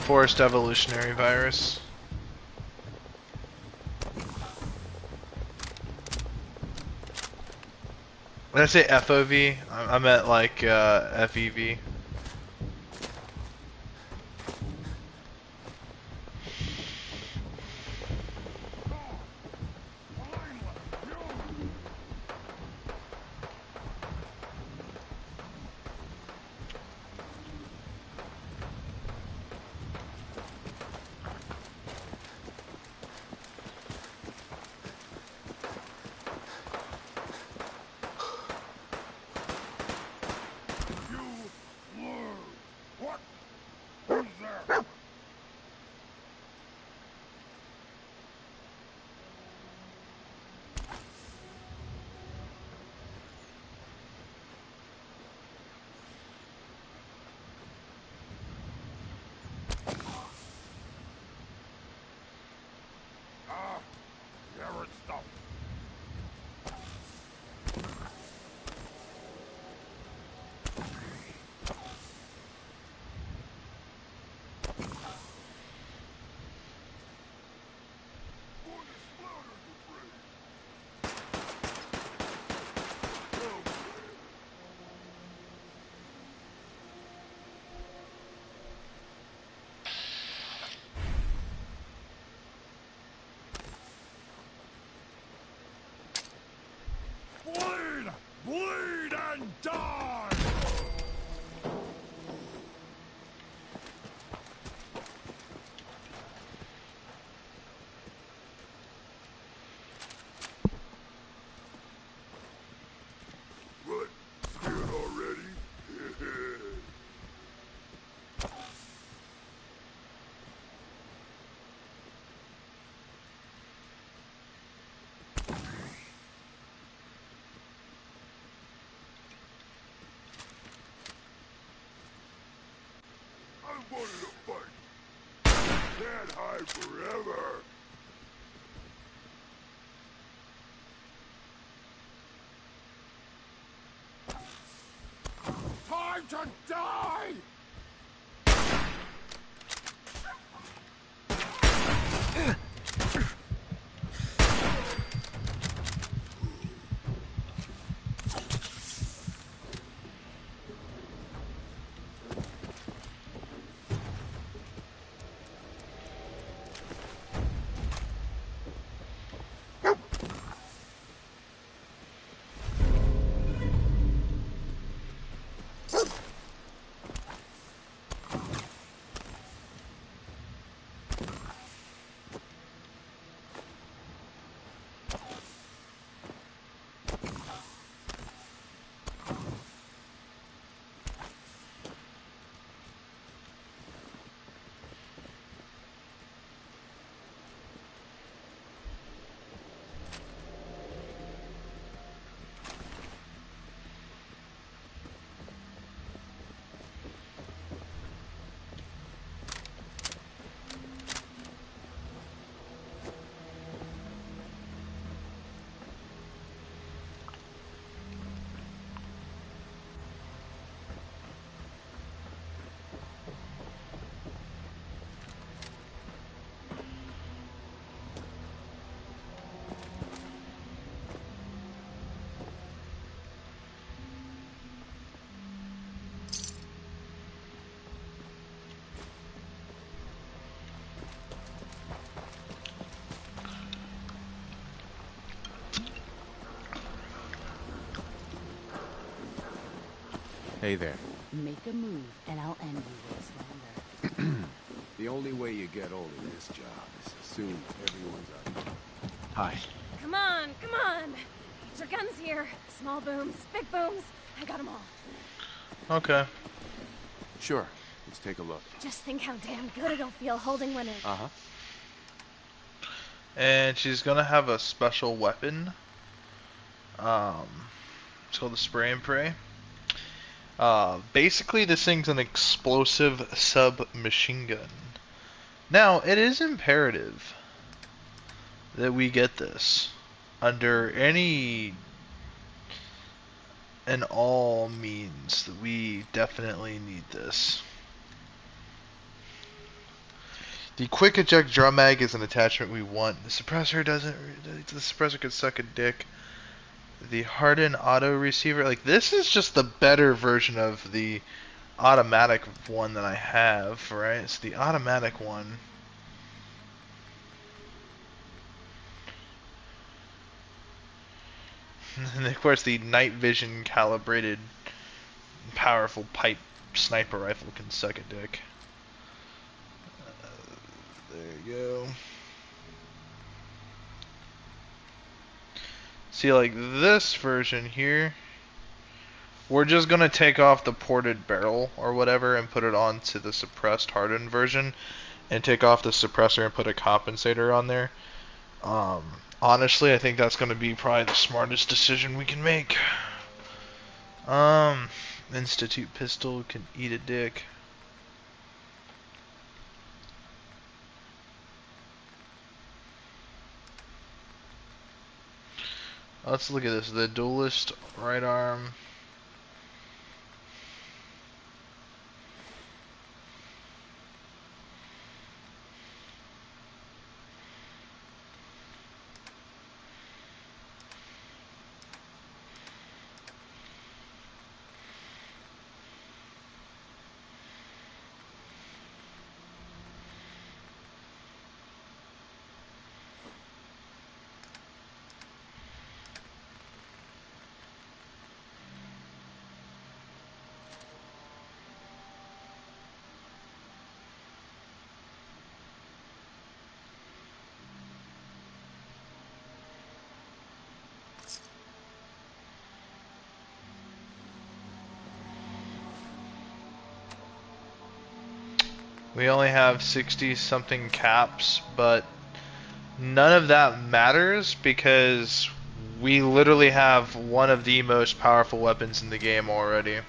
Forced evolutionary virus. When I say FOV, I meant like FEV. Bleed and die! What? Scared already? I wanted to fight. Can't hide forever. Time to die! Hey there. Make a move, and I'll end you with slander. The only way you get over this job is assume everyone's up. Hi. Come on, come on! Your guns here. Small booms, big booms. I got them all. Okay. Sure. Let's take a look. Just think how damn good it'll feel holding one in. Uh-huh. And she's gonna have a special weapon. It's called the spray and pray. Basically, this thing's an explosive submachine gun. Now, it is imperative that we get this under any and all means. That we definitely need this. The quick eject drum mag is an attachment we want. The suppressor doesn't. The suppressor could suck a dick. The hardened auto receiver, like this is just the better version of the automatic one that I have, right? It's the automatic one. And of course, the night vision calibrated, powerful pipe sniper rifle can suck a dick. There you go. See, like this version here, we're just gonna take off the ported barrel or whatever and put it onto the suppressed hardened version, and take off the suppressor and put a compensator on there. Honestly, I think that's gonna be probably the smartest decision we can make. Institute pistol can eat a dick. Let's look at this. The duelist right arm. We only have 60 something caps, but none of that matters because we literally have one of the most powerful weapons in the game already.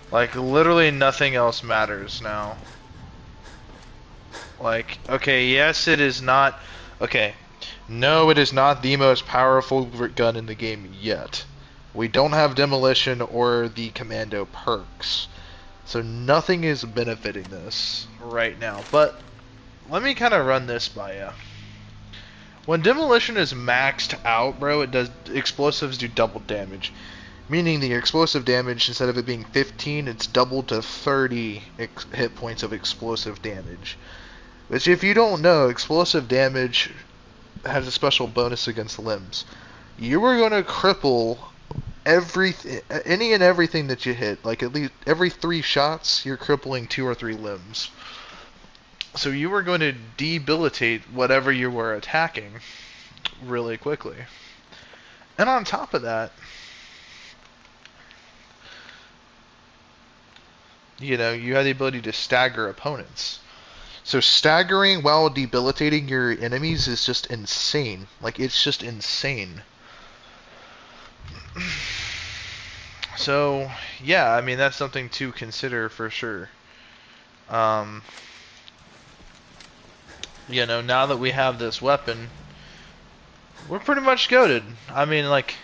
Like, literally nothing else matters now. Like, okay, yes, it is not... Okay, no, it is not the most powerful gun in the game yet. We don't have Demolition or the Commando perks. So nothing is benefiting this right now. But let me kind of run this by you. When Demolition is maxed out, bro, it does explosives do double damage. Meaning the explosive damage, instead of it being 15, it's doubled to 30 hit points of explosive damage. Which, if you don't know, explosive damage has a special bonus against limbs. You are going to cripple any and everything that you hit. Like, at least every 3 shots, you're crippling 2 or 3 limbs. So you were going to debilitate whatever you were attacking really quickly. And on top of that, you know, you have the ability to stagger opponents. So staggering while debilitating your enemies is just insane. Like, it's just insane. So, yeah, I mean, that's something to consider for sure. You know, now that we have this weapon, we're pretty much goated. I mean, like...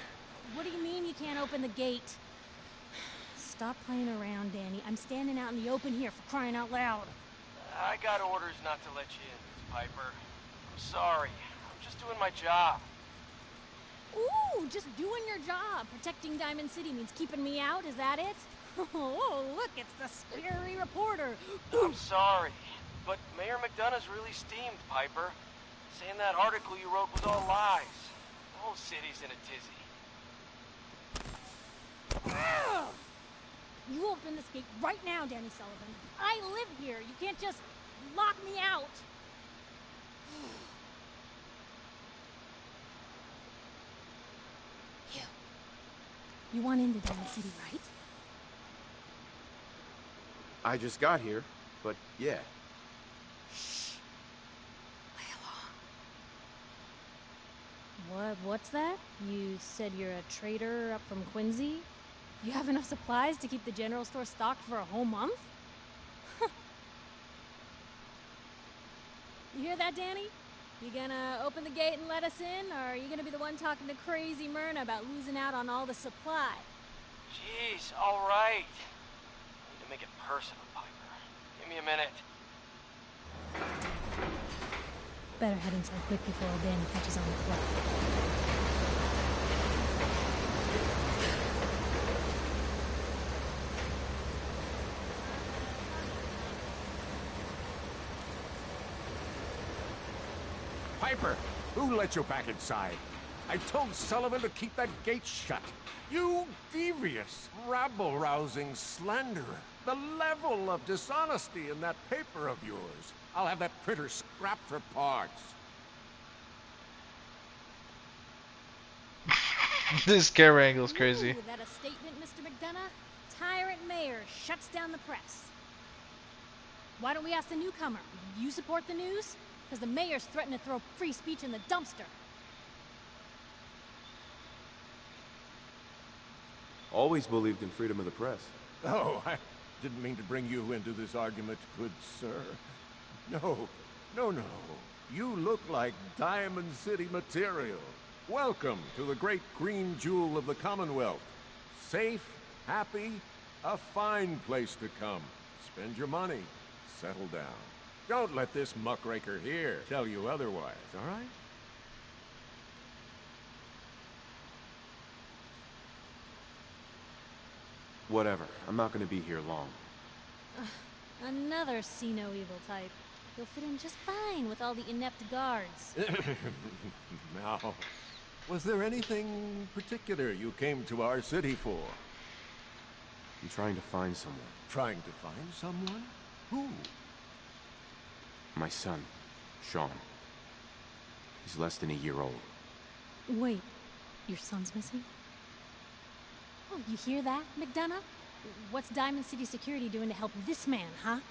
What do you mean you can't open the gate? Stop playing around, Danny. I'm standing out in the open here for crying out loud. I got orders not to let you in, Miss Piper. I'm sorry. I'm just doing my job. Ooh, just doing your job. Protecting Diamond City means keeping me out, is that it? Oh, look, it's the scary reporter. I'm sorry, but Mayor McDonough's really steamed, Piper. Saying that article you wrote was all lies. The whole city's in a tizzy. You open this gate right now, Danny Sullivan. I live here. You can't just lock me out. You want into Diamond City, right? I just got here, but yeah. What's that? You said you're a traitor up from Quincy? You have enough supplies to keep the general store stocked for a whole month? You hear that, Danny? You gonna open the gate and let us in, or are you gonna be the one talking to crazy Myrna about losing out on all the supply? Jeez, all right. I need to make it personal, Piper. Give me a minute. Better head inside quick before Danny catches on the plot. Piper, who let you back inside? I told Sullivan to keep that gate shut. You devious, rabble-rousing slanderer. The level of dishonesty in that paper of yours. I'll have that printer scrapped for parts. This camera angle's crazy. Ooh, that a statement, Mr. McDonough? Tyrant mayor shuts down the press. Why don't we ask the newcomer? You support the news? Because the mayor's threatened to throw free speech in the dumpster. Always believed in freedom of the press. Oh, I didn't mean to bring you into this argument, good sir. No, no. You look like Diamond City material. Welcome to the great green jewel of the Commonwealth. Safe, happy, a fine place to come. Spend your money, settle down. Don't let this muckraker here tell you otherwise, all right? Whatever. I'm not gonna be here long. Another see no evil type. He'll fit in just fine with all the inept guards. Now, was there anything particular you came to our city for? I'm trying to find someone. Trying to find someone? Who? My son, Sean. He's less than a year old. Wait, your son's missing? Oh, you hear that, McDonough? What's Diamond City Security doing to help this man, huh?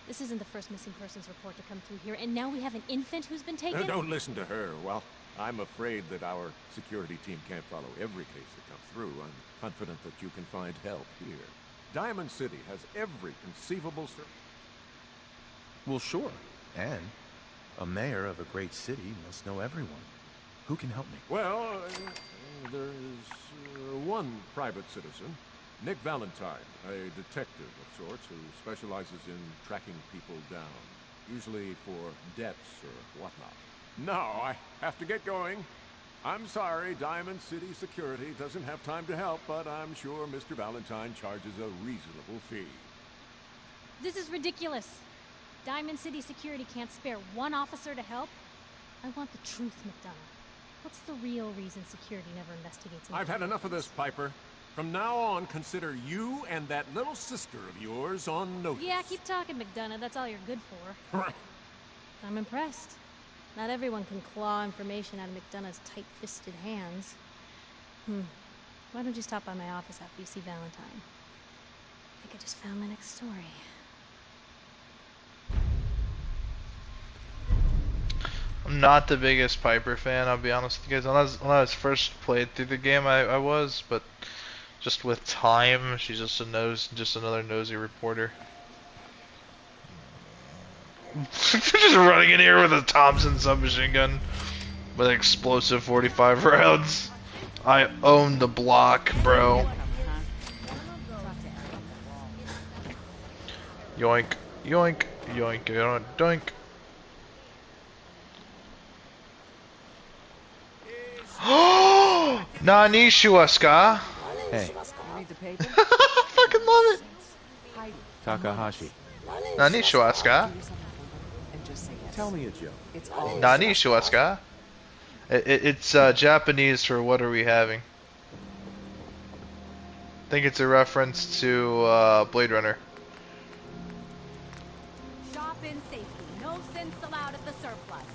This isn't the first missing persons report to come through here, and now we have an infant who's been taken? Don't listen to her. Well, I'm afraid that our security team can't follow every case that comes through. I'm confident that you can find help here. Diamond City has every conceivable Well, sure. And a mayor of a great city must know everyone. Who can help me? Well, there's one private citizen, Nick Valentine, a detective of sorts who specializes in tracking people down, usually for debts or whatnot. Now, I have to get going. I'm sorry, Diamond City Security doesn't have time to help, but I'm sure Mr. Valentine charges a reasonable fee. This is ridiculous. Diamond City Security can't spare one officer to help. I want the truth, McDonough. What's the real reason security never investigates? I've had enough of this, Piper. From now on, consider you and that little sister of yours on notice. Yeah, keep talking, McDonough. That's all you're good for. I'm impressed. Not everyone can claw information out of McDonough's tight-fisted hands. Why don't you stop by my office after you see Valentine? I think I just found my next story. I'm not the biggest Piper fan, I'll be honest with you guys. When I was first played through the game, I was, but just with time, she's just another nosy reporter. Just running in here with a Thompson submachine gun with explosive 45 rounds. I own the block, bro. Yoink, yoink, yoink, yoink, doink. Nani Shuaska? Hey. Fucking love it. Takahashi. Nani Shuaska? Tell me a joke. Nani Shuaska? It's Japanese for what are we having? I think it's a reference to Blade Runner. Shop in safety. No sense allowed at the surplus.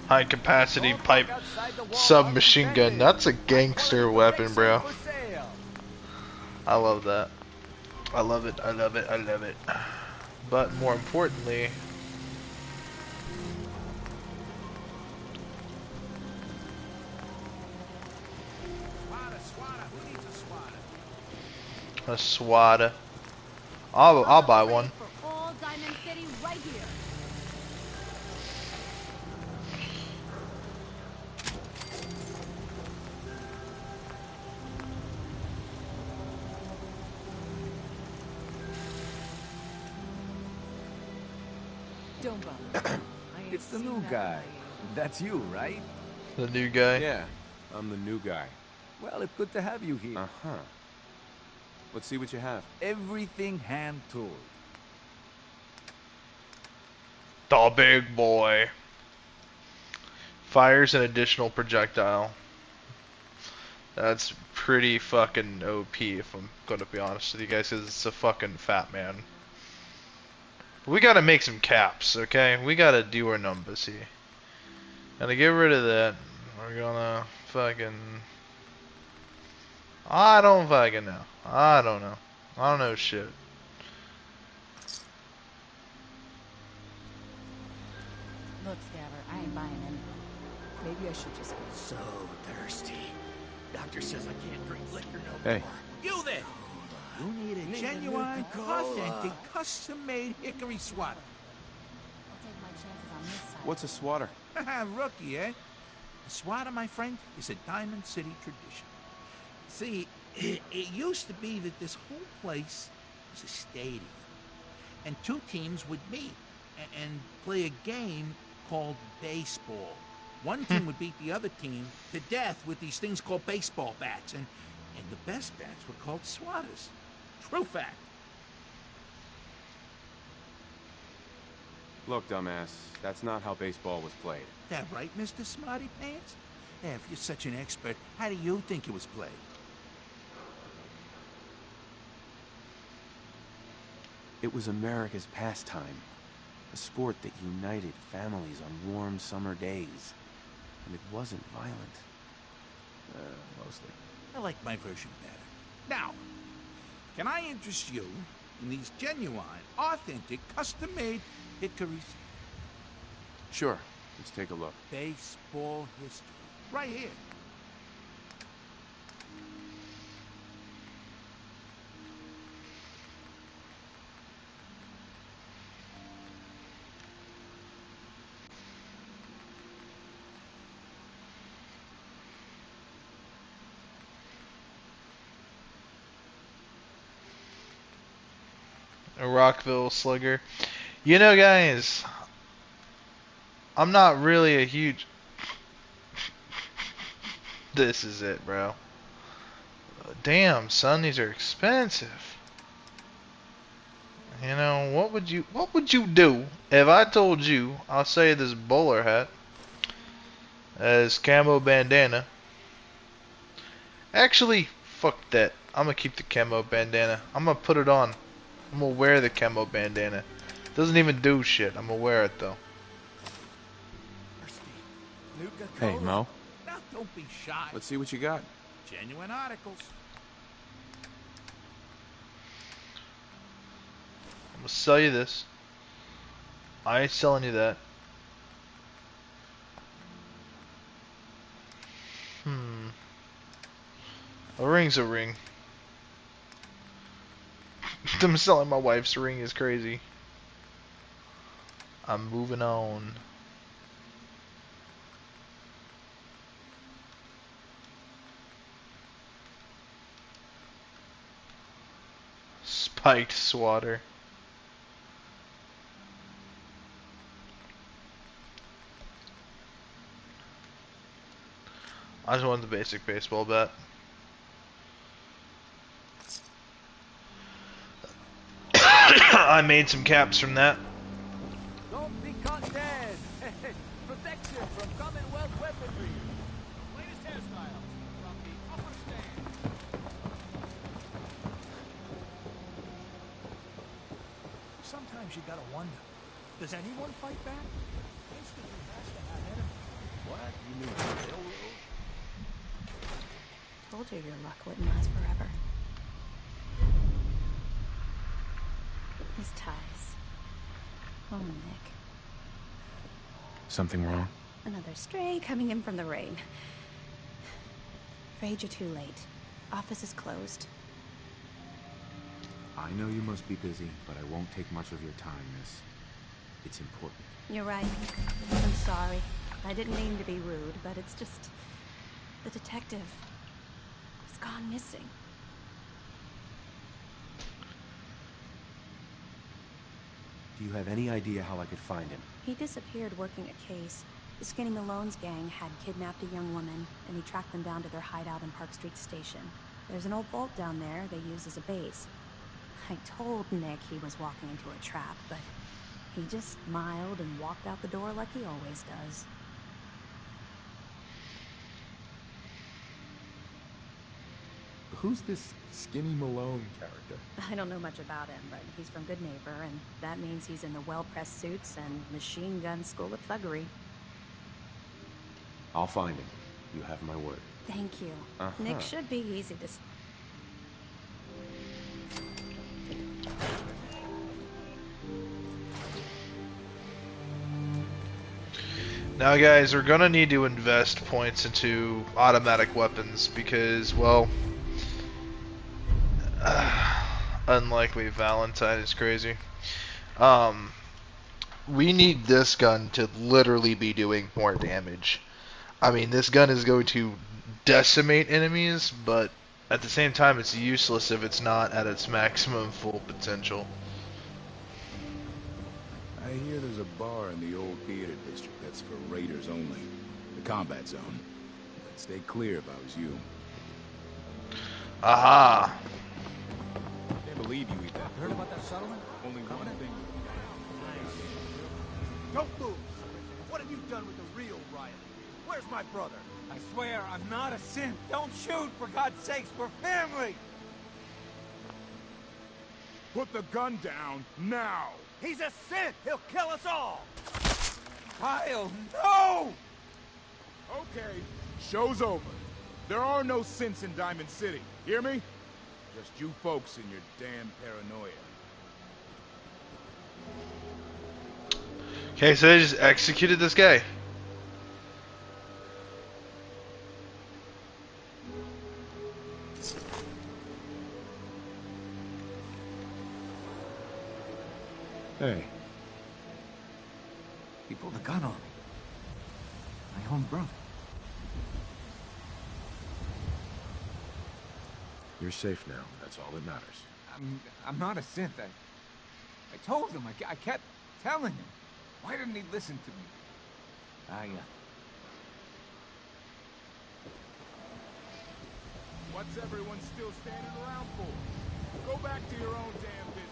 High capacity pipe submachine gun. That's a gangster weapon, bro. I love that. I love it. I love it. I love it. But more importantly, Who needs a swatter? a SWAT. I'll buy one. For all Diamond City right here. Don't bother. It's the new guy. That's you, right? The new guy. Yeah, I'm the new guy. Well, it's good to have you here. Uh-huh. Let's see what you have. Everything hand-tooled. The big boy. Fires an additional projectile. That's pretty fucking OP if I'm gonna be honest with you guys, because it's a fucking fat man. We gotta make some caps, okay? We gotta do our numbers here. And to get rid of that, we're gonna fucking... I don't fucking know. I don't know. I don't know shit. Look, Scabber, I ain't buying anything. Maybe I should just go. So thirsty. Doctor says I can't drink liquor no Hey. more. You there! You need a genuine, authentic, custom-made hickory swatter. I'll take my chances on this side. What's a swatter? Rookie, eh? A swatter, my friend, is a Diamond City tradition. See, it used to be that this whole place was a stadium. And two teams would meet and play a game called baseball. One team would beat the other team to death with these things called baseball bats. And the best bats were called swatters. True fact. Look, dumbass, that's not how baseball was played. That right, Mr. Smarty Pants? Yeah, if you're such an expert, how do you think it was played? It was America's pastime. A sport that united families on warm summer days. And it wasn't violent. Mostly. I like my version better. Now, can I interest you in these genuine, authentic, custom-made hickories? Sure, let's take a look. Baseball history. Right here. A Rockville Slugger. You know, guys, I'm not really a huge... This is it, bro. Damn, son, these are expensive. You know, what would you do if I told you, I'll say this bowler hat as camo bandana. Actually, fuck that. I'm gonna keep the camo bandana. I'm gonna put it on. I'm gonna wear the camo bandana. Doesn't even do shit. I'm gonna wear it though. Hey, Mo. Now, don't be shy. Let's see what you got. Genuine articles. I'm gonna sell you this. I ain't selling you that. A ring's a ring. Them selling my wife's ring is crazy. I'm moving on. Spiked swatter. I just wanted the basic baseball bat. I made some caps from that. Don't be caught dead. Protection from Commonwealth weaponry. Latest hairstyles from the upper stand. Sometimes you gotta wonder, does anyone fight back? History has to have enemies. What? You mean the railroad? Told you your luck wouldn't last forever. those ties. Oh, Nick. Something wrong? Another stray coming in from the rain. Afraid you're too late. Office is closed. I know you must be busy, but I won't take much of your time, miss. It's important. You're right. I'm sorry. I didn't mean to be rude, but it's just... the detective has gone missing. Do you have any idea how I could find him? He disappeared working a case. The Skinny Malone's gang had kidnapped a young woman, and he tracked them down to their hideout in Park Street Station. There's an old vault down there they use as a base. I told Nick he was walking into a trap, but he just smiled and walked out the door like he always does. Who's this Skinny Malone character? I don't know much about him, but he's from Good Neighbor, and that means he's in the well-pressed suits and machine gun school of thuggery. I'll find him. You have my word. Thank you. Uh-huh. Nick should be easy to... Now guys, we're gonna need to invest points into automatic weapons because, well, unlikely Valentine is crazy. We need this gun to literally be doing more damage. I mean, this gun is going to decimate enemies, but at the same time it's useless if it's not at its maximum full potential. I hear there's a bar in the old theater district that's for raiders only. The combat zone. I'd stay clear if I was you. Aha! Can't believe you eat that. Heard about that settlement? Only one thing. Don't move! What have you done with the real Riley? Where's my brother? I swear I'm not a synth. Don't shoot, for God's sakes, we're family! Put the gun down now! He's a synth! He'll kill us all! Kyle, no! Okay, show's over. There are no synths in Diamond City. Hear me? Just you folks and your damn paranoia. Okay, so they just executed this guy. Hey. He pulled a gun on me. My own brother. You're safe now. That's all that matters. I'm not a synth. I told him. I kept telling him. Why didn't he listen to me? What's everyone still standing around for? Go back to your own damn business.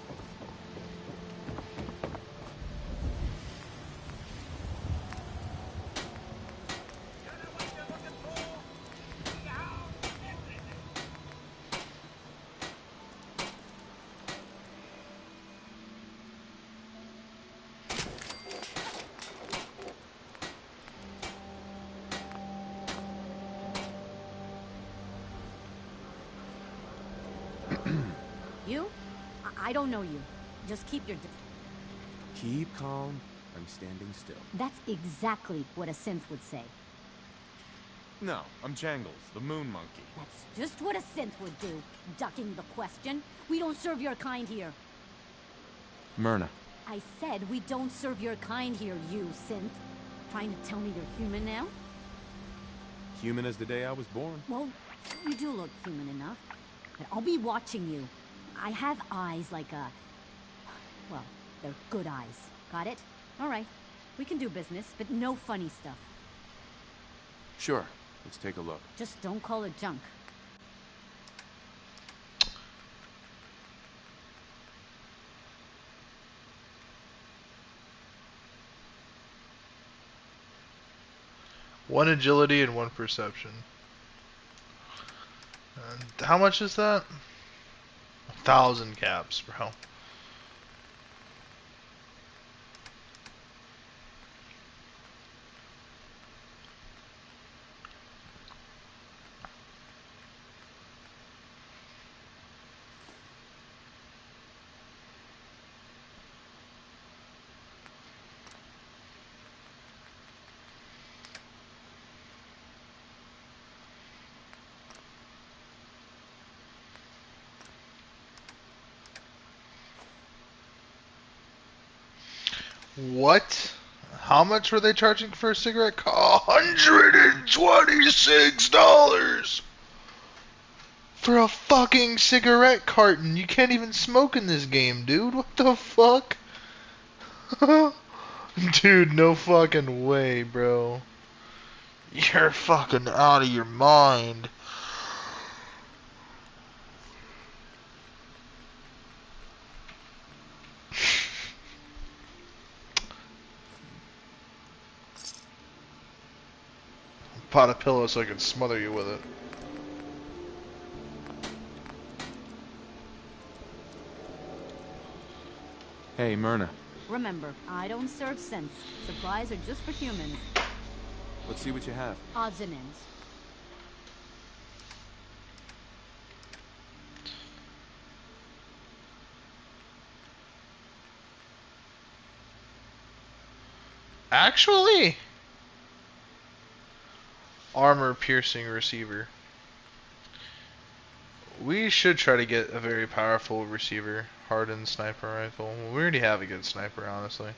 You? I don't know you. Just keep your... Keep calm. I'm standing still. That's exactly what a synth would say. No, I'm Jangles, the moon monkey. That's just what a synth would do. Ducking the question. We don't serve your kind here. Myrna. I said we don't serve your kind here, you synth. Trying to tell me you're human now? Human as the day I was born. Well, you do look human enough. But I'll be watching you. I have eyes like a... Well, they're good eyes. Got it? All right. We can do business, but no funny stuff. Sure. Let's take a look. Just don't call it junk. One agility and one perception. And how much is that? 1,000 caps, bro. What? How much were they charging for a cigarette? $126 for a fucking cigarette carton. You can't even smoke in this game, dude. What the fuck? Dude, no fucking way, bro. You're fucking out of your mind. Pot of pillow so I can smother you with it. Hey, Myrna. Remember, I don't serve sense. Supplies are just for humans. Let's see what you have. Odds and ends. Actually, armor piercing receiver. We should try to get a very powerful receiver. Hardened sniper rifle. We already have a good sniper, honestly.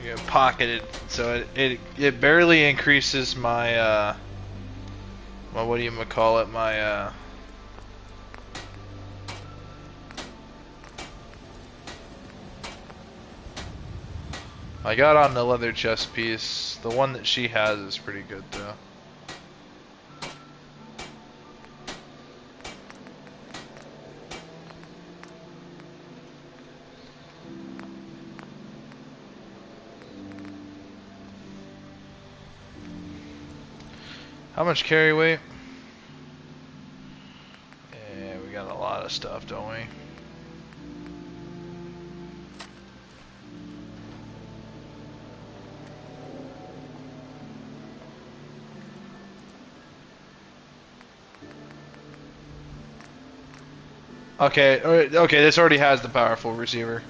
Yeah, pocketed, so it barely increases my my what do you call it, my I got on the leather chest piece. The one that she has is pretty good though. How much carry weight? Yeah, we got a lot of stuff, don't we? Okay, okay, this already has the powerful receiver.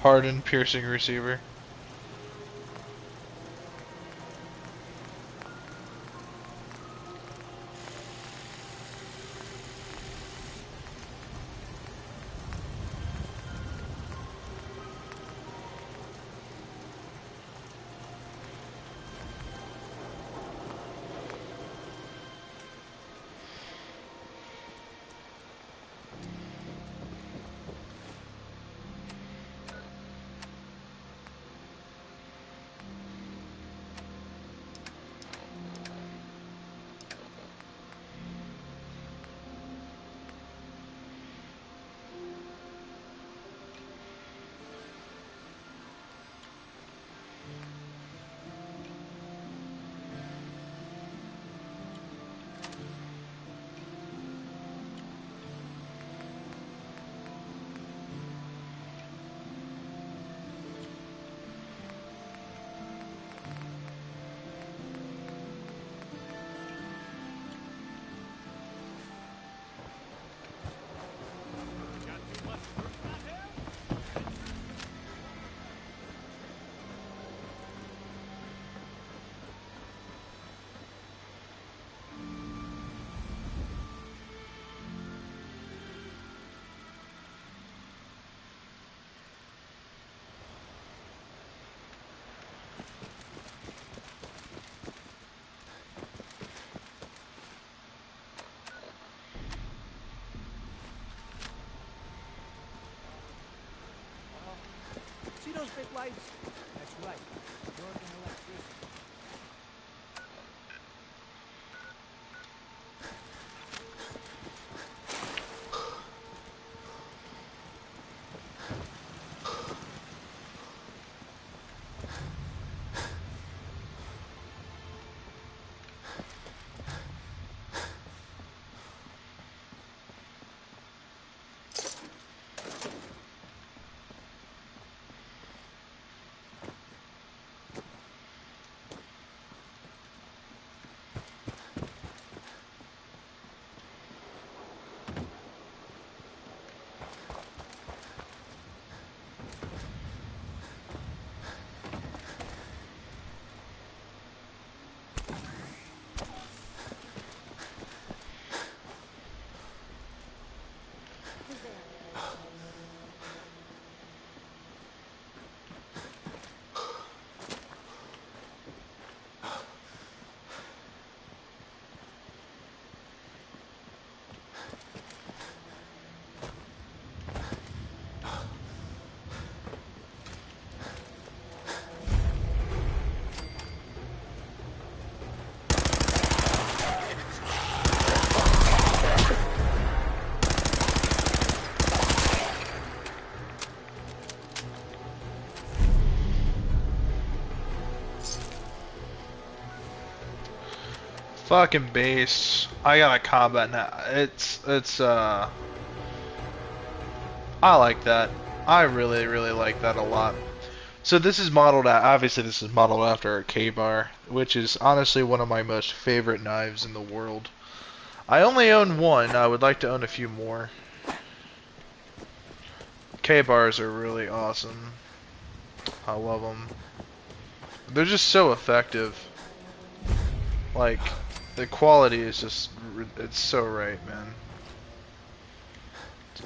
Hardened piercing receiver. See those big lights? That's right. You're an electrician. Fucking base. I got a combat now. I like that. I really, really like that a lot. So this is modeled obviously this is modeled after a K-bar, which is honestly one of my most favorite knives in the world. I only own one. I would like to own a few more. K-bars are really awesome. I love them. They're just so effective. Like, the quality is just, it's so right, man.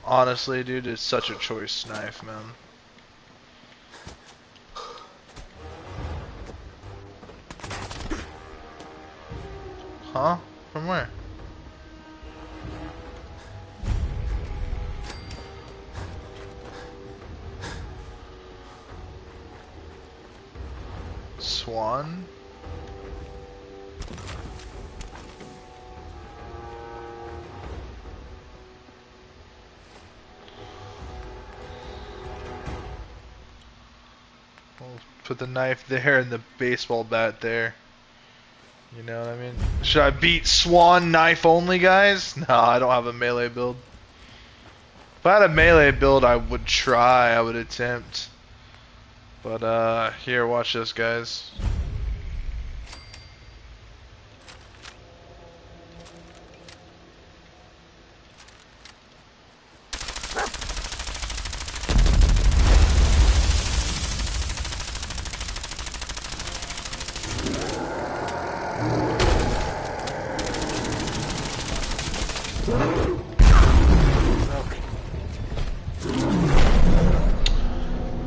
Honestly, dude, it's such a choice knife, man. Huh? From where? Swan? We'll put the knife there and the baseball bat there. You know what I mean? Should I beat Swan knife only, guys? No, I don't have a melee build. If I had a melee build, I would try, I would attempt. But, here, watch this, guys.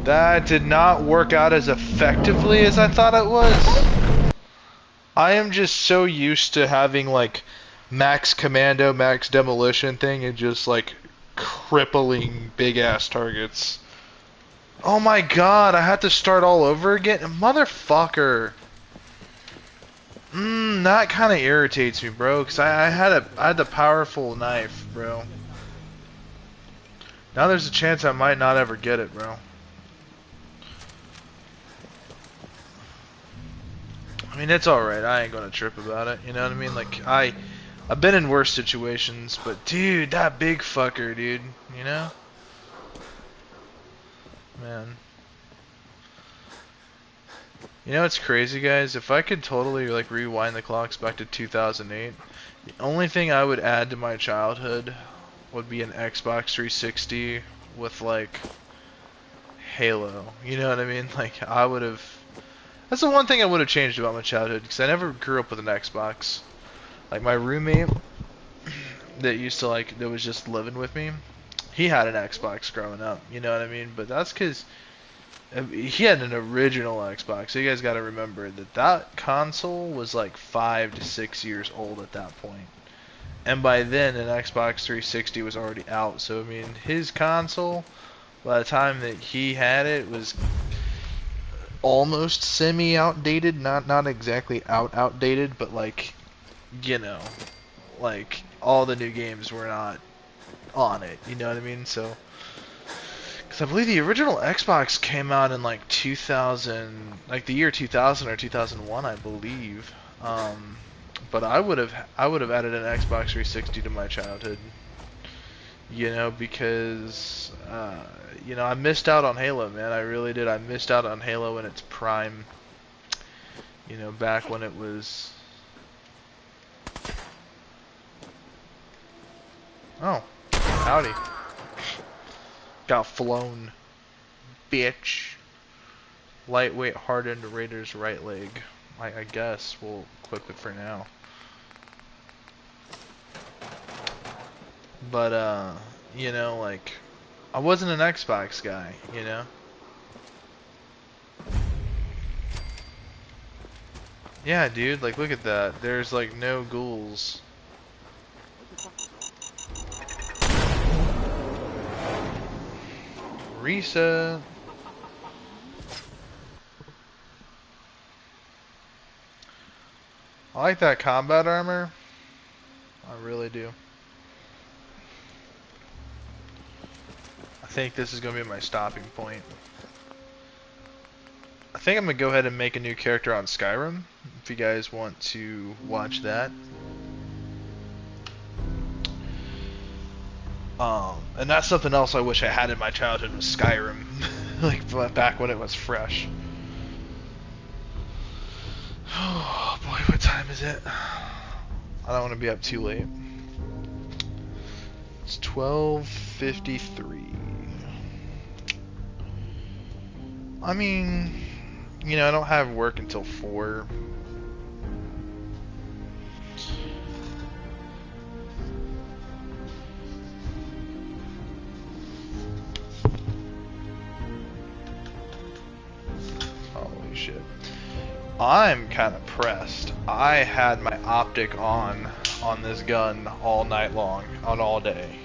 That did not work out as effectively as I thought it was. I am just so used to having like max commando, max demolition thing and just like crippling big ass targets. Oh my god, I had to start all over again? Motherfucker. That kind of irritates me, bro, because I had the powerful knife, bro. Now there's a chance I might not ever get it, bro. I mean, it's alright. I ain't gonna trip about it. You know what I mean? Like, I've been in worse situations, but dude, that big fucker, dude. You know? Man. You know what's crazy, guys? If I could totally, like, rewind the clocks back to 2008, the only thing I would add to my childhood would be an Xbox 360 with, like, Halo. You know what I mean? Like, I would have... That's the one thing I would have changed about my childhood, because I never grew up with an Xbox. Like, my roommate that used to, like, that was just living with me, he had an Xbox growing up, you know what I mean? But that's because he had an original Xbox, so you guys gotta remember that that console was like 5 to 6 years old at that point. And by then, an Xbox 360 was already out, so I mean, his console, by the time that he had it, was almost semi-outdated, not exactly outdated, but like, you know, like all the new games were not on it, you know what I mean? So, because I believe the original Xbox came out in like 2000, like the year 2000 or 2001, I believe. But I would have added an Xbox 360 to my childhood, you know, because you know, I missed out on Halo, man. I really did. I missed out on Halo in its prime. You know, back when it was. Oh, howdy. Got flown, bitch. Lightweight hardened Raider's right leg. I guess we'll equip it for now. But you know, like, I wasn't an Xbox guy, you know. Yeah, dude, like, look at that. There's like no ghouls. Reset. I like that combat armor. I really do. I think this is going to be my stopping point. I think I'm gonna go ahead and make a new character on Skyrim, if you guys want to watch that. And that's something else I wish I had in my childhood was Skyrim, like back when it was fresh. Oh boy, what time is it? I don't want to be up too late. It's 12:53. I mean, you know, I don't have work until 4. Holy shit. I'm kind of pressed. I had my optic on this gun all night long, on all day.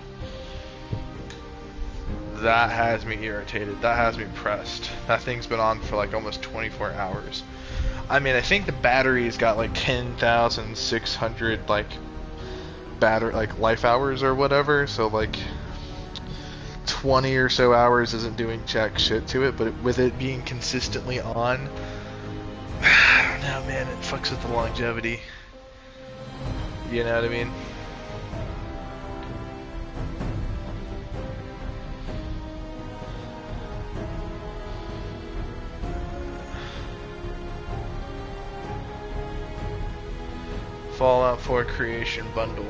That has me irritated. That has me pressed. That thing's been on for like almost 24 hours. I mean, I think the battery's got like 10,600 like life hours or whatever. So like 20 or so hours isn't doing jack shit to it, but with it being consistently on, I don't know, man, it fucks with the longevity. You know what I mean? Fallout 4 Creation Bundle.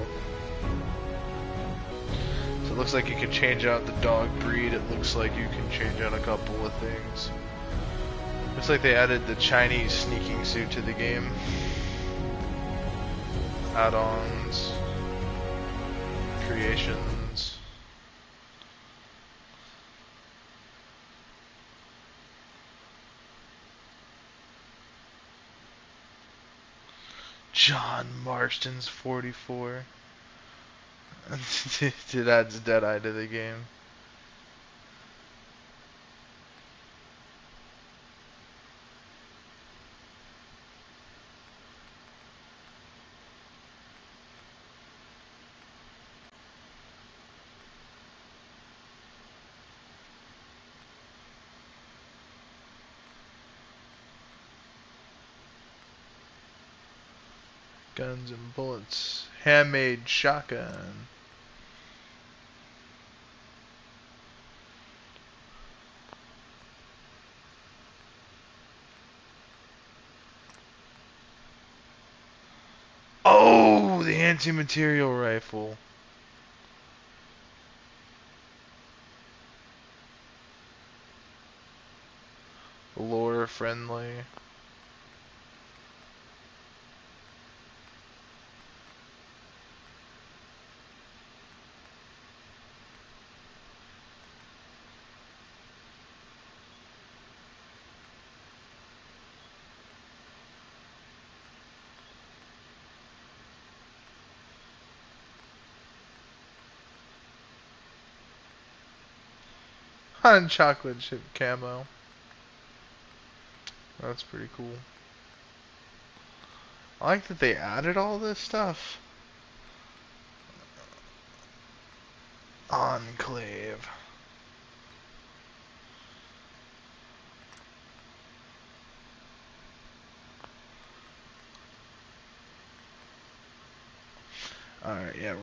So it looks like you can change out the dog breed. It looks like you can change out a couple of things. Looks like they added the Chinese sneaking suit to the game. Add-ons. Creations. John Marston's 44. Dude, adds Deadeye to the game. Guns and bullets. Handmade shotgun. Oh, the anti-material rifle. Lore friendly. On chocolate chip camo. That's pretty cool. I like that they added all this stuff. Enclave. Alright, yeah.